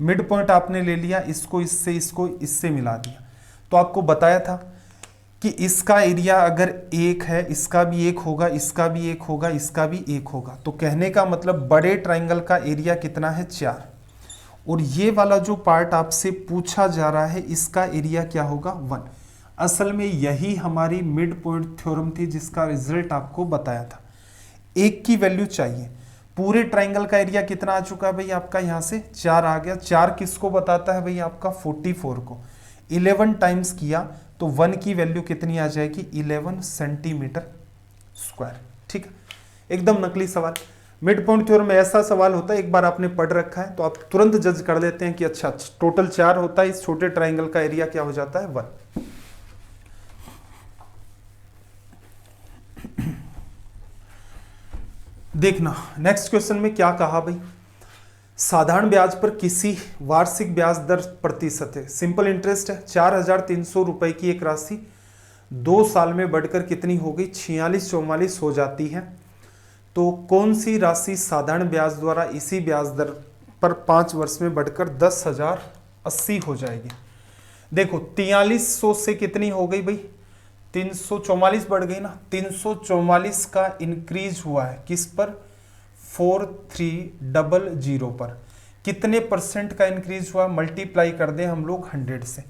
मिड पॉइंट आपने ले लिया, इसको इससे मिला दिया, तो आपको बताया था कि इसका एरिया अगर एक है, इसका भी एक होगा, इसका भी एक होगा, इसका भी एक होगा। तो कहने का मतलब बड़े ट्रायंगल का एरिया कितना है 4, और ये वाला जो पार्ट आपसे पूछा जा रहा है इसका एरिया क्या होगा 1। असल में यही हमारी मिड पॉइंट थ्योरम थी जिसका रिजल्ट आपको बताया था। एक की वैल्यू चाहिए, पूरे ट्रायंगल का एरिया कितना आ चुका है भाई आपका, यहाँ से 4 आ गया। 4 किसको बताता है भाई आपका 44 को, 11 टाइम्स किया तो 1 की वैल्यू कितनी आ जाएगी 11 सेंटीमीटर स्क्वायर। ठीक है, एकदम नकली सवाल। मिड पॉइंट थ्योरम में ऐसा सवाल होता है, एक बार आपने पढ़ रखा है तो आप तुरंत जज कर लेते हैं कि अच्छा टोटल 4 होता है, इस छोटे ट्रायंगल का एरिया क्या हो जाता है 1। देखना नेक्स्ट क्वेश्चन में क्या कहा भाई, साधारण ब्याज पर किसी वार्षिक ब्याज दर प्रतिशत है, सिंपल इंटरेस्ट है, 4,300 रुपए की एक राशि 2 साल में बढ़कर कितनी हो गई 46-44 हो जाती है। तो कौन सी राशि साधारण ब्याज द्वारा इसी ब्याज दर पर 5 वर्ष में बढ़कर 10,080 हो जाएगी। देखो 4300 से कितनी हो गई भाई 344 बढ़ गई ना, 344 का इंक्रीज हुआ है किस पर 4300 पर, कितने परसेंट का इंक्रीज हुआ, मल्टीप्लाई कर दें हम लोग 100 से,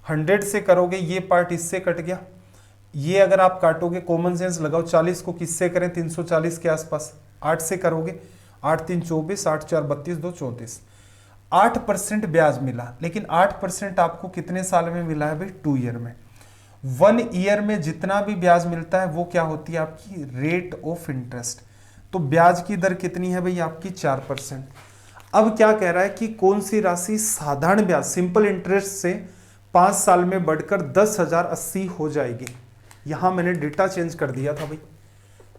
100 से करोगे ये पार्ट इससे कट गया, ये अगर आप काटोगे कॉमन सेंस लगाओ, 40 को किससे करें 340 के आसपास, 8 से करोगे, 8 3 24, 8 4 32, 2 34, 8% ब्याज मिला। लेकिन 8% आपको कितने साल में मिला है भाई 2 ईयर में। 1 ईयर में जितना भी ब्याज मिलता है वो क्या होती है आपकी रेट ऑफ इंटरेस्ट। तो ब्याज की दर कितनी है भाई आपकी 4%। अब क्या कह रहा है कि कौन सी राशि साधारण ब्याज सिंपल इंटरेस्ट से 5 साल में बढ़कर 10,080 हो जाएगी। यहां मैंने डेटा चेंज कर दिया था भाई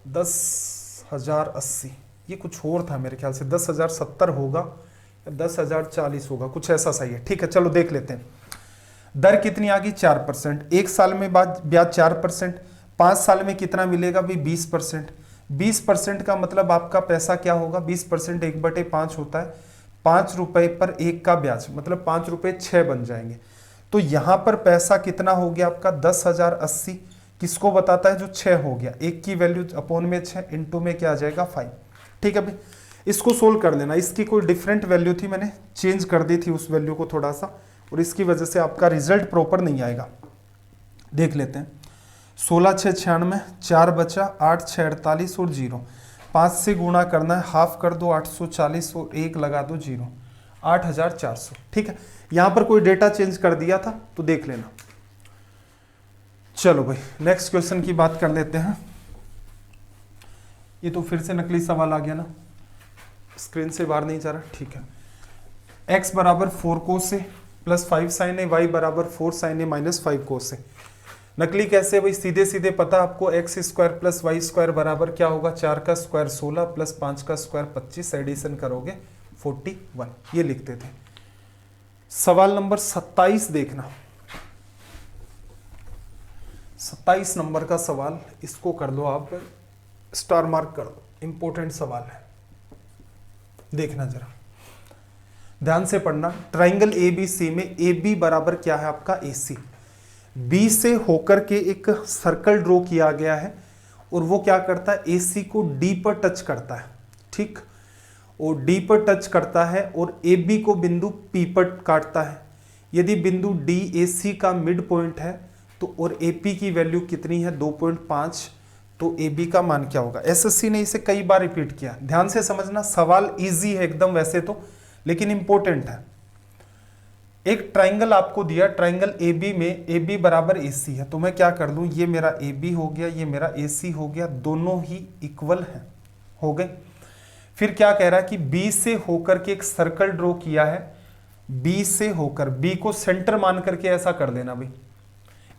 10,080, ये कुछ और था मेरे ख्याल से 10,070 होगा या 10,040 होगा, कुछ ऐसा सही है। ठीक है चलो देख लेते हैं। दर कितनी आ गई 4%, 1 साल में ब्याज 4%, 5 साल में कितना मिलेगा भाई 20%। 20% का मतलब आपका पैसा क्या होगा 20% 1/5 होता है, 5 रुपए पर 1 का ब्याज मतलब 5 रुपए 6 बन जाएंगे। तो यहां पर पैसा कितना हो गया आपका 10,080, किसको बताता है जो 6 हो गया, 1 की वैल्यू अपॉन में 6 इंटू में क्या आ जाएगा 5। ठीक है भाई, इसको सोल्व कर लेना। इसकी कोई डिफरेंट वैल्यू थी, मैंने चेंज कर दी थी उस वैल्यू को थोड़ा सा, और इसकी वजह से आपका रिजल्ट प्रॉपर नहीं आएगा। देख लेते हैं 16 6 96, 4 बचा, 8 6 48 और 0, 5 से गुणा करना है, हाफ कर दो 840 और 1 लगा दो 0, 8,400। ठीक है, यहां पर कोई डेटा चेंज कर दिया था तो देख लेना। चलो भाई नेक्स्ट क्वेश्चन की बात कर लेते हैं। ये तो फिर से नकली सवाल आ गया ना, स्क्रीन से बाहर नहीं जा रहा। ठीक है, x बराबर 4 cos से प्लस 5 sin है, y बराबर 4 sin है माइनस 5 cos है। नकली कैसे भाई, सीधे सीधे पता आपको x square plus y square बराबर क्या होगा 4 का स्क्वायर 16 प्लस 5 का स्क्वायर 25, एडिशन करोगे 41, ये लिखते थे। सवाल नंबर 27 देखना, 27 नंबर का सवाल, इसको कर लो आप स्टार मार्क कर दो, इंपॉर्टेंट सवाल है, देखना जरा ध्यान से पढ़ना। ट्राइंगल एबीसी में ए बी बराबर क्या है आपका AC, बी से होकर के एक सर्कल ड्रॉ किया गया है और वो क्या करता है AC को D पर टच करता है। ठीक, और D पर टच करता है और AB को बिंदु P पर काटता है। यदि बिंदु D AC का मिड पॉइंट है तो और AP की वैल्यू कितनी है 2.5, तो AB का मान क्या होगा। SSC ने इसे कई बार रिपीट किया, ध्यान से समझना। सवाल इजी है एकदम वैसे तो, लेकिन इंपॉर्टेंट है। एक ट्राइंगल आपको दिया, ट्राइंगल AB में AB बराबर AC है, तो मैं क्या कर लूं, ये मेरा AB हो गया, ये मेरा AC हो गया, दोनों ही इक्वल हैं, हो गए। फिर क्या कह रहा है कि बी से होकर के एक सर्कल ड्रॉ किया है, बी से होकर, बी को सेंटर मान करके ऐसा कर देना भाई,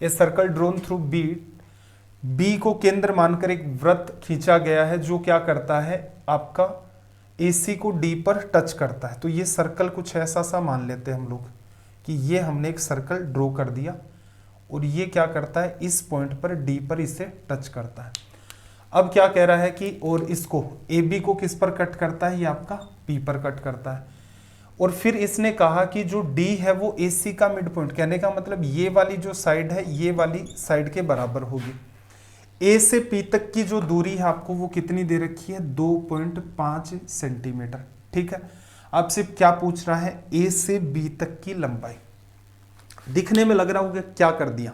a circle drawn through B, B को केंद्र मानकर एक वृत्त खींचा गया है जो क्या करता है आपका AC को D पर टच करता है। तो ये सर्कल कुछ ऐसा सा मान लेते हैं हम लोग कि ये हमने एक सर्कल ड्रॉ कर दिया और ये क्या करता है इस पॉइंट पर D पर इसे टच करता है। अब क्या कह रहा है कि और इसको AB को किस पर कट करता है, ये आपका P पर कट करता है। और फिर इसने कहा कि जो D है वो AC का मिड पॉइंट, कहने का मतलब ये वाली जो साइड है ये वाली साइड के बराबर होगी। A से P तक की जो दूरी है आपको वो कितनी दे रखी है, 2.5 सेंटीमीटर। ठीक है, आपसे क्या पूछ रहा है, A से B तक की लंबाई। दिखने में लग रहा होगा क्या कर दिया,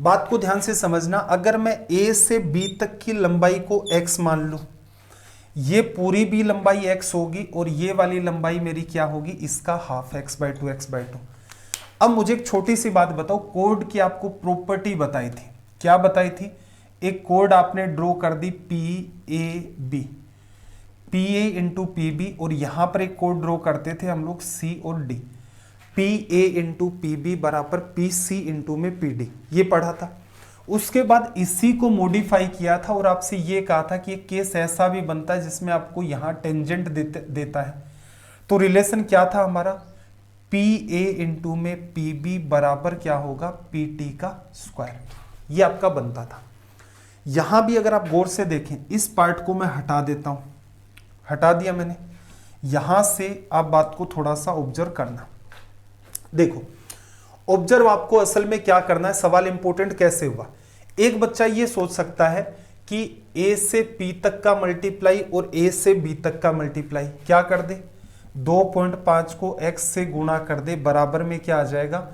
बात को ध्यान से समझना। अगर मैं A से B तक की लंबाई को x मान लूं, ये पूरी भी लंबाई x होगी और ये वाली लंबाई मेरी क्या होगी, इसका हाफ x/2 x/2। अब मुझे एक छोटी सी बात बताओ, कोड की आपको प्रॉपर्टी बताई थी, क्या बताई थी, एक कोड आपने ड्रॉ कर दी PAB, PA इंटू PB, और यहां पर एक कोड ड्रॉ करते थे हम लोग C और D, PA इंटू PB बराबर PC इंटू में PD, ये पढ़ा था। उसके बाद इसी को मॉडिफाई किया था और आपसे ये कहा था कि एक केस ऐसा भी बनता है जिसमें आपको यहां टेंजेंट देता है। तो रिलेशन क्या था हमारा, PA इंटू में PB बराबर क्या होगा, PT का स्क्वायर, ये आपका बनता था। यहां भी अगर आप गौर से देखें, इस पार्ट को मैं हटा देता हूं, हटा दिया मैंने, यहां से आप बात को थोड़ा सा ऑब्जर्व करना। देखो ऑब्जर्व आपको असल में क्या करना है, सवाल इंपॉर्टेंट कैसे हुआ। एक बच्चा ये सोच सकता है कि A से P तक का मल्टीप्लाई और A से B तक का मल्टीप्लाई क्या कर दे, 2.5 को x से गुणा कर दे, बराबर में क्या आ जाएगा,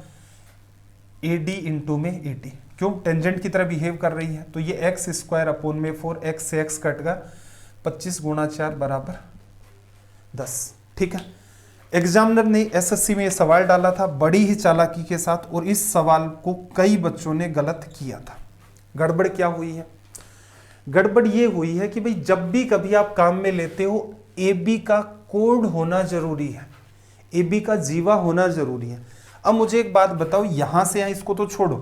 AD इंटू में AT। क्यों, टेंजेंट की तरह बिहेव कर रही है। तो ये एक्स स्क्वायर अपॉन में 4, x से x कट गया, 25 गुणा 4 बराबर 10। ठीक है, एग्जामिनर ने SSC में ये सवाल डाला था बड़ी ही चालाकी के साथ, और इस सवाल को कई बच्चों ने गलत किया था। गड़बड़ क्या हुई है, गड़बड़ ये हुई है कि भाई जब भी कभी आप काम में लेते हो AB का कोड होना जरूरी है, AB का जीवा होना जरूरी है। अब मुझे एक बात बताओ, यहां से यहां इसको तो छोड़ो,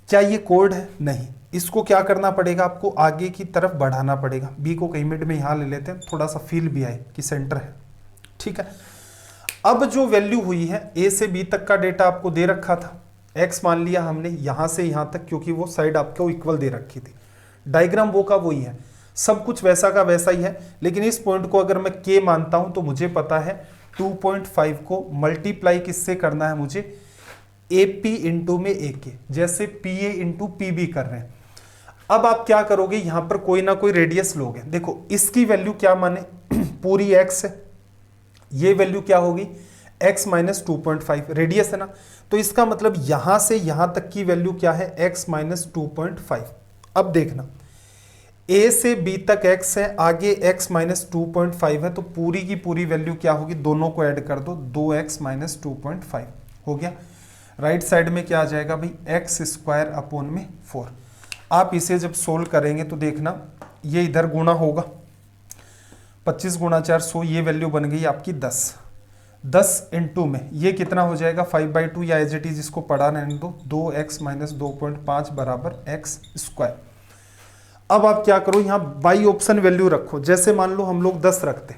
क्या ये कोड है, नहीं, इसको क्या करना पड़ेगा, आपको आगे की तरफ बढ़ाना पड़ेगा। B को कहीं मिड में यहां ले लेते हैं, थोड़ा सा फील भी आए कि सेंटर है। ठीक है, अब जो वैल्यू हुई है, A से B तक का डेटा आपको दे रखा था, x मान लिया हमने यहां से यहां तक, क्योंकि वो साइड आपको इक्वल दे रखी थी। डायग्राम वो का वही है, सब कुछ वैसा का वैसा ही है, लेकिन इस पॉइंट को अगर मैं k मानता हूं तो मुझे पता है 2.5 को मल्टीप्लाई किससे करना है, मुझे AP इंटू में AK, जैसे PA इंटू PB कर रहे हैं। अब आप क्या करोगे, यहां पर कोई ना कोई रेडियस लोगे। देखो इसकी वैल्यू क्या माने, पूरी x है, ये वैल्यू क्या होगी, x माइनस 2.5, रेडियस है ना, तो इसका मतलब यहां से यहां तक की वैल्यू क्या है, x माइनस 2.5। अब देखना A से B तक x है, आगे x माइनस 2.5 है, तो पूरी की पूरी वैल्यू क्या होगी, दोनों को ऐड कर दो, 2x माइनस 2.5 हो गया। राइट साइड में क्या आ जाएगा भाई, एक्स स्क्वायर अपॉन में 4। आप इसे जब सोल्व करेंगे तो देखना ये इधर गुणा होगा, 25 गुणा 4 100, ये वैल्यू बन गई आपकी 10। 10 इंटू में ये कितना हो जाएगा, 5/2, या एज इट इज इसको पढ़ा रहने दो, 2x माइनस 2.5 बराबर एक्स स्क्वायर। अब आप क्या करो, यहाँ बाई ऑप्शन वैल्यू रखो। जैसे मान लो हम लोग 10 रखते,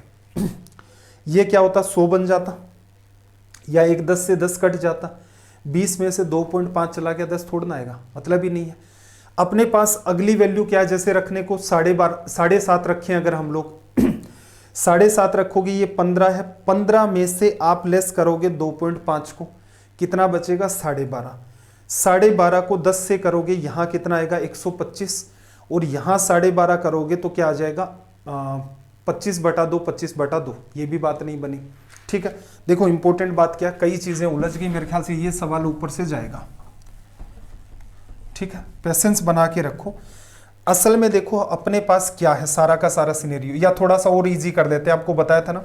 ये क्या होता, 100 बन जाता, या एक 10 से 10 कट जाता, 20 में से 2.5 चला गया, 10 थोड़ा ना आएगा, मतलब ही नहीं है। अपने पास अगली वैल्यू क्या है, जैसे रखने को 7.5 रखें अगर हम लोग, 7.5 रखोगे, ये 15 है, 15 में से आप लेस करोगे 2.5 को, कितना बचेगा, 12.5। 12.5 को 10 से करोगे, यहाँ कितना आएगा, 125, और यहाँ 12.5 करोगे तो क्या आ जाएगा, 25/2, 25/2, ये भी बात नहीं बनी। ठीक है, देखो इंपॉर्टेंट बात क्या, कई चीजें उलझ गई, मेरे ख्याल से ये सवाल ऊपर से जाएगा। ठीक है, पेशेंस बना के रखो। असल में देखो अपने पास क्या है, सारा का सारा सिनेरियो, या थोड़ा सा और इजी कर देते हैं, आपको बताया था ना,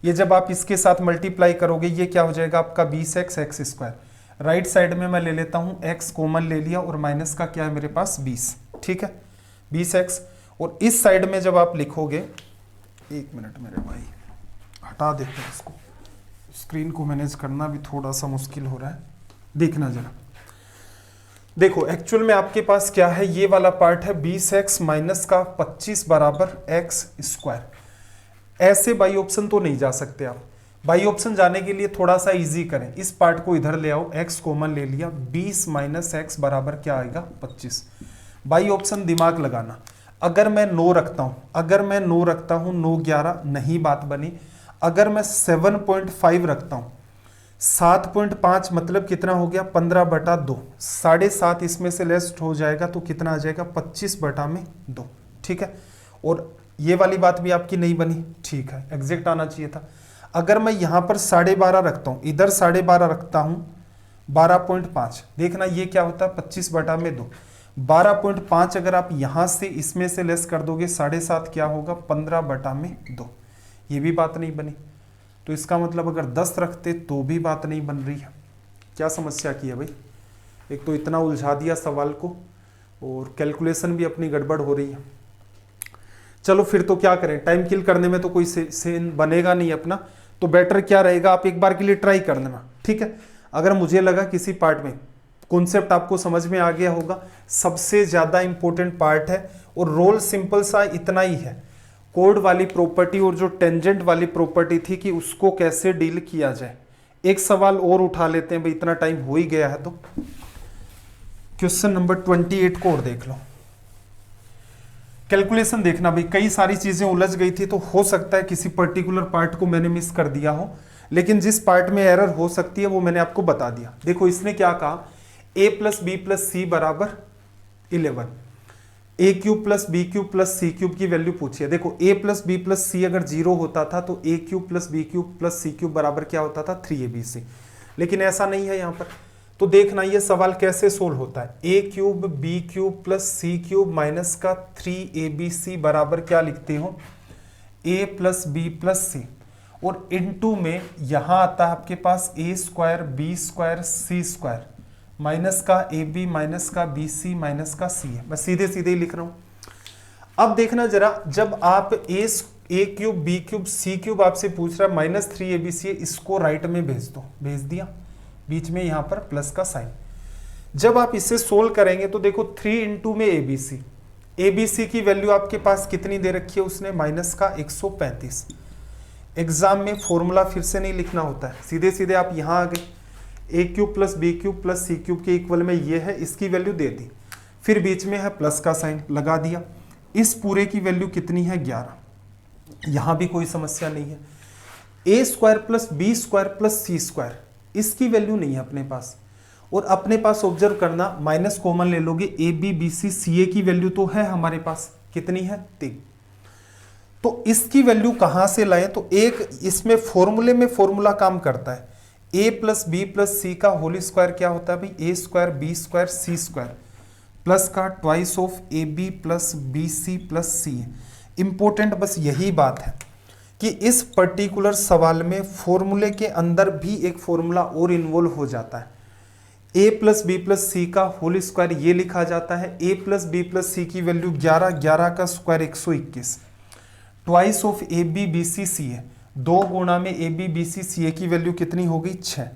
ये जब आप इसके साथ मल्टीप्लाई करोगे ये क्या हो जाएगा आपका 20x x square. Right side में मैं ले लेता हूँ, x कॉमन ले लिया और माइनस का क्या है मेरे पास 20। ठीक है, 20x, और इस साइड में जब आप लिखोगे एक मिनट मेरे भाई, हटा देते हैं इसको, स्क्रीन को मैनेज करना भी थोड़ा सा मुश्किल हो रहा है। देखना जरा, देखो एक्चुअल में आपके पास क्या है, ये वाला पार्ट है 20x माइनस का 25 बराबर एक्स स्क्वायर। ऐसे बाई ऑप्शन तो नहीं जा सकते आप। बाई ऑप्शन जाने के लिए थोड़ा सा इजी करें, इस पार्ट को इधर ले आओ, x कॉमन ले लिया, 20 माइनस एक्स बराबर क्या आएगा 25। बाई ऑप्शन दिमाग लगाना, अगर मैं 9 रखता हूं, अगर मैं 9 रखता हूं, 9 11 नहीं बात बनी। अगर मैं 7.5 रखता हूं, 7.5 मतलब कितना हो गया 15/2, 7.5 इसमें से लेस हो जाएगा तो कितना आ जाएगा 25/2, ठीक है। और ये वाली बात भी आपकी नहीं बनी, ठीक है, एग्जैक्ट आना चाहिए था। अगर मैं यहां पर 12.5 रखता हूं, इधर 12.5 रखता हूं, 12.5, देखना ये क्या होता है 25/2, 12.5 अगर आप यहां से इसमें से लेस कर दोगे 7.5 क्या होगा 15/2, ये भी बात नहीं बनी। तो इसका मतलब अगर 10 रखते तो भी बात नहीं बन रही है। क्या समस्या की है भाई, एक तो इतना उलझा दिया सवाल को और कैलकुलेशन भी अपनी गड़बड़ हो रही है। चलो फिर तो क्या करें, टाइम किल करने में तो कोई सेन बनेगा नहीं अपना, तो बेटर क्या रहेगा आप एक बार के लिए ट्राई कर लेना, ठीक है। अगर मुझे लगा किसी पार्ट में कॉन्सेप्ट आपको समझ में आ गया होगा, सबसे ज्यादा इंपॉर्टेंट पार्ट है और रोल सिंपल सा इतना ही है, कोड वाली प्रॉपर्टी और जो टेंजेंट वाली प्रॉपर्टी थी कि उसको कैसे डील किया जाए। एक सवाल और उठा लेते हैं भाई, इतना टाइम हो ही गया है तो क्वेश्चन नंबर 28 को और देख लो। कैलकुलेशन देखना भाई, कई सारी चीजें उलझ गई थी तो हो सकता है किसी पर्टिकुलर पार्ट को मैंने मिस कर दिया हो, लेकिन जिस पार्ट में एरर हो सकती है वो मैंने आपको बता दिया। देखो इसने क्या कहा, a plus B plus C बराबर 11, A cube plus B cube plus C cube की वैल्यू पूछी है। देखो a plus B plus C अगर 0 होता था तो a cube plus B cube plus C cube बराबर क्या होता था 3abc, लेकिन ऐसा नहीं है यहाँ पर। तो देखना ये सवाल कैसे सोल्व होता है, a cube B cube plus C cube minus का 3abc बराबर क्या लिखते हो a plus B plus C, और इनटू में यहां आता है आपके पास a square B square C square minus का ए बी माइनस का बी सी माइनस का सी है। मैं सीधे सीधे ही लिख रहा हूं। अब देखना जरा, जब आप ए cube B cube C cube आपसे पूछ रहा है माइनस 3abc, इसको राइट में भेज दो, भेज दिया, बीच में यहां पर प्लस का साइन। जब आप इसे सोल्व करेंगे तो देखो 3 इंटू में abc, abc की वैल्यू आपके पास कितनी दे रखी है उसने माइनस का 135। एग्जाम में फॉर्मूला फिर से नहीं लिखना होता है, सीधे सीधे आप यहां आ गए, A cube plus B cube plus C cube के इक्वल में ये है, इसकी वैल्यू दे दी, फिर बीच में है प्लस का साइन लगा दिया। इस पूरे की वैल्यू कितनी है 11, यहां भी कोई समस्या नहीं है। A square plus B square plus C square, इसकी वैल्यू नहीं है अपने पास, और अपने पास ऑब्जर्व करना माइनस कॉमन ले लोगे, ए बी बी सी सी ए की वैल्यू तो है हमारे पास, कितनी है 3। तो इसकी वैल्यू कहां से लाएं, तो एक इसमें फॉर्मूले में फॉर्मूला काम करता है, a plus B plus C का होल स्क्वायर क्या होता है भाई, A square B square C square plus का twice of A B plus B C plus C. Important बस यही बात है कि इस पर्टिकुलर सवाल में फॉर्मूले के अंदर भी एक फॉर्मूला और इन्वॉल्व हो जाता है। a plus B plus C का होल स्क्वायर ये लिखा जाता है, a plus B plus C की वैल्यू 11, 11 का square 121, twice of A B B C C है, 2 गुणा में ए बी बी सी सी ए की वैल्यू कितनी हो गई 6,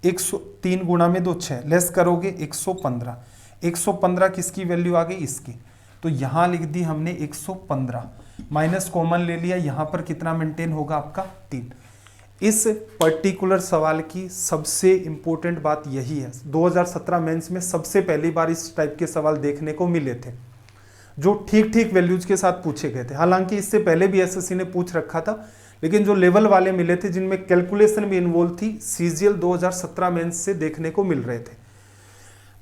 103 गुणा में 2 6, लेस करोगे 115, 115 किसकी वैल्यू आ गई इसकी, तो यहां लिख दी हमने 115, माइनस कॉमन ले लिया, यहां पर कितना मेंटेन होगा आपका 3। इस पर्टिकुलर सवाल की सबसे इंपॉर्टेंट बात यही है, 2017 मेंस में सबसे पहली बार इस टाइप के सवाल देखने को मिले थे जो ठीक ठीक वैल्यूज के साथ पूछे गए थे। हालांकि इससे पहले भी एसएससी ने पूछ रखा था, लेकिन जो लेवल वाले मिले थे जिनमें कैलकुलेशन भी इन्वॉल्व थी, सीजीएल 2017 मेंस से देखने को मिल रहे थे।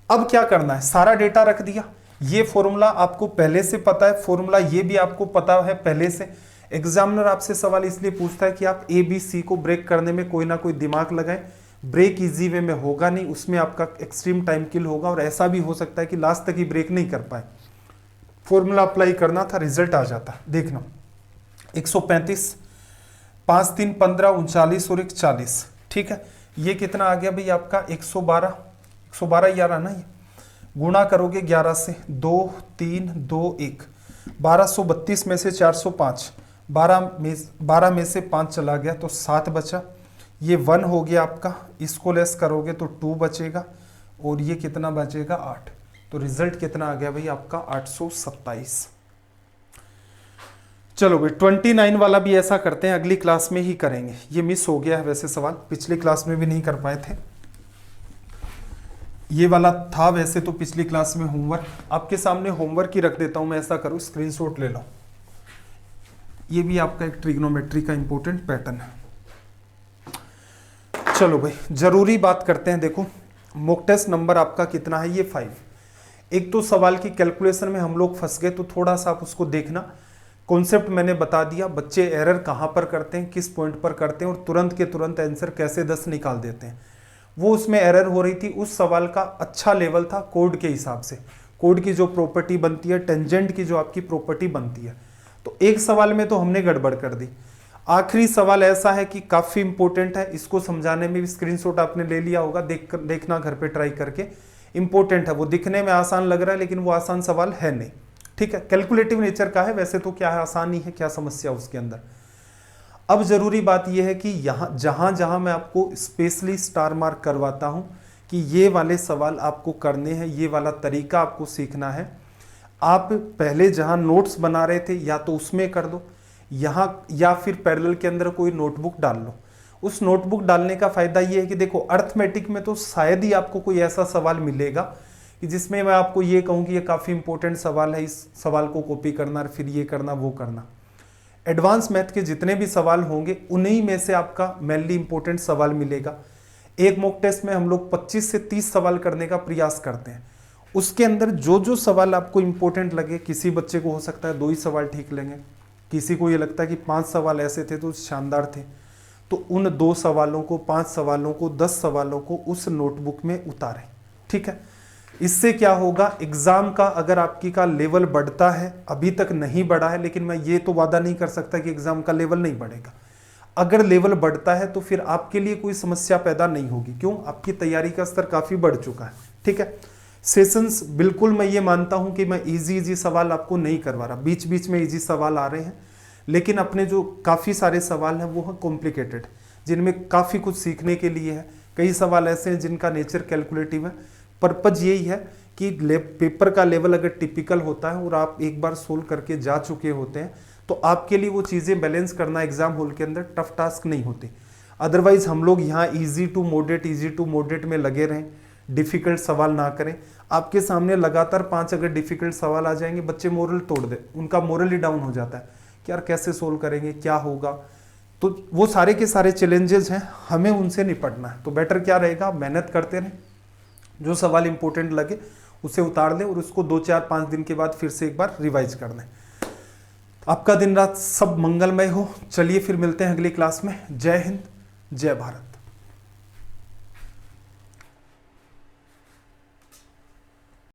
अब क्या करना है, सारा डेटा रख दिया, ये फॉर्मूला आपको पहले से पता है, फॉर्मूला ये भी आपको पता है पहले से। एग्जामिनर आपसे सवाल इसलिए पूछता है कि आप ए बी सी को ब्रेक करने में कोई ना कोई दिमाग लगाएं, ब्रेक इजी वे में होगा नहीं, उसमें आपका एक्सट्रीम टाइम किल होगा, और ऐसा भी हो सकता है कि लास्ट तक ही ब्रेक नहीं कर पाए। फॉर्मूला अप्लाई करना था, रिजल्ट आ जाता। देखना 135, 5 3 15 39 और 1 40, ठीक है। ये कितना आ गया भाई आपका 112, 112 11 ना, ये गुणा करोगे 11 से, 2 3 2 1, 1232 में से 405, 12 में से 5 चला गया तो 7 बचा। ये 1 हो गया आपका, इसको लेस करोगे तो 2 बचेगा और ये कितना बचेगा 8। तो रिजल्ट कितना आ गया भाई आपका 827। चलो भाई 29 वाला भी ऐसा करते हैं, अगली क्लास में ही करेंगे। ये मिस हो गया है वैसे सवाल, पिछली क्लास में भी नहीं कर पाए थे। ये वाला था वैसे तो पिछली क्लास में होमवर्क, आपके सामने होमवर्क ही रख देता हूं मैं, ऐसा करूं स्क्रीनशॉट ले लो। ये भी आपका एक ट्रिग्नोमेट्री का इंपॉर्टेंट पैटर्न है। चलो भाई जरूरी बात करते हैं। देखो मॉक टेस्ट नंबर आपका कितना है, ये 5। एक तो सवाल की कैलकुलेशन में हम लोग फंस गए, तो थोड़ा सा आप उसको देखना। कॉन्सेप्ट मैंने बता दिया, बच्चे एरर कहाँ पर करते हैं, किस पॉइंट पर करते हैं और तुरंत के तुरंत आंसर कैसे 10 निकाल देते हैं। वो उसमें एरर हो रही थी, उस सवाल का अच्छा लेवल था कोड के हिसाब से। कोड की जो प्रॉपर्टी बनती है, टेंजेंट की जो आपकी प्रॉपर्टी बनती है, तो एक सवाल में तो हमने गड़बड़ कर दी। आखिरी सवाल ऐसा है कि काफ़ी इंपॉर्टेंट है, इसको समझाने में भी स्क्रीनशॉट आपने ले लिया होगा, देखना घर पे ट्राई करके। इंपॉर्टेंट है, वो दिखने में आसान लग रहा है लेकिन वो आसान सवाल है नहीं, ठीक है। कैलकुलेटिव नेचर का है, वैसे तो क्या है आसान ही है, क्या समस्या उसके अंदर। अब जरूरी बात यह है कि यहाँ जहां जहां मैं आपको स्पेशली स्टार मार्क करवाता हूं कि ये वाले सवाल आपको करने हैं, ये वाला तरीका आपको सीखना है। आप पहले जहां नोट्स बना रहे थे या तो उसमें कर दो, यहाँ या फिर पैरेलल के अंदर कोई नोटबुक डाल लो। उस नोटबुक डालने का फायदा ये है कि देखो अर्थमेटिक में तो शायद ही आपको कोई ऐसा सवाल मिलेगा कि जिसमें मैं आपको ये कहूँ कि ये काफ़ी इंपॉर्टेंट सवाल है, इस सवाल को कॉपी करना, फिर ये करना वो करना। एडवांस मैथ के जितने भी सवाल होंगे उन्हीं में से आपका मेनली इंपॉर्टेंट सवाल मिलेगा। एक मॉक टेस्ट में हम लोग 25 से 30 सवाल करने का प्रयास करते हैं। उसके अंदर जो जो सवाल आपको इंपॉर्टेंट लगे, किसी बच्चे को हो सकता है 2 ही सवाल ठीक लेंगे, किसी को ये लगता है कि 5 सवाल ऐसे थे तो शानदार थे, तो उन 2 सवालों को, 5 सवालों को, 10 सवालों को उस नोटबुक में उतारें, ठीक है। इससे क्या होगा, एग्जाम का अगर आपकी का लेवल बढ़ता है, अभी तक नहीं बढ़ा है लेकिन मैं ये तो वादा नहीं कर सकता कि एग्जाम का लेवल नहीं बढ़ेगा। अगर लेवल बढ़ता है तो फिर आपके लिए कोई समस्या पैदा नहीं होगी। क्यों? आपकी तैयारी का स्तर काफी बढ़ चुका है, ठीक है। सेशंस बिल्कुल मैं ये मानता हूं कि मैं इजी सवाल आपको नहीं करवा रहा, बीच बीच में इजी सवाल आ रहे हैं, लेकिन अपने जो काफ़ी सारे सवाल हैं वो हैं कॉम्प्लिकेटेड, जिनमें काफ़ी कुछ सीखने के लिए है। कई सवाल ऐसे हैं जिनका नेचर कैलकुलेटिव है। पर्पज यही है कि पेपर का लेवल अगर टिपिकल होता है और आप एक बार सोल्व करके जा चुके होते हैं तो आपके लिए वो चीज़ें बैलेंस करना एग्जाम हॉल के अंदर टफ टास्क नहीं होती। अदरवाइज हम लोग यहाँ इजी टू मॉडरेट में लगे रहें, डिफिकल्ट सवाल ना करें। आपके सामने लगातार 5 अगर डिफिकल्ट सवाल आ जाएंगे, बच्चे मोरल तोड़ दे, उनका मोरल ही डाउन हो जाता है कि यार कैसे सोल्व करेंगे, क्या होगा। तो वो सारे के सारे चैलेंजेस हैं, हमें उनसे निपटना है। तो बेटर क्या रहेगा, मेहनत करते रहें, जो सवाल इंपॉर्टेंट लगे उसे उतार लें और उसको 2, 4, 5 दिन के बाद फिर से एक बार रिवाइज कर लें। आपका दिन रात सब मंगलमय हो। चलिए फिर मिलते हैं अगली क्लास में। जय हिंद, जय भारत।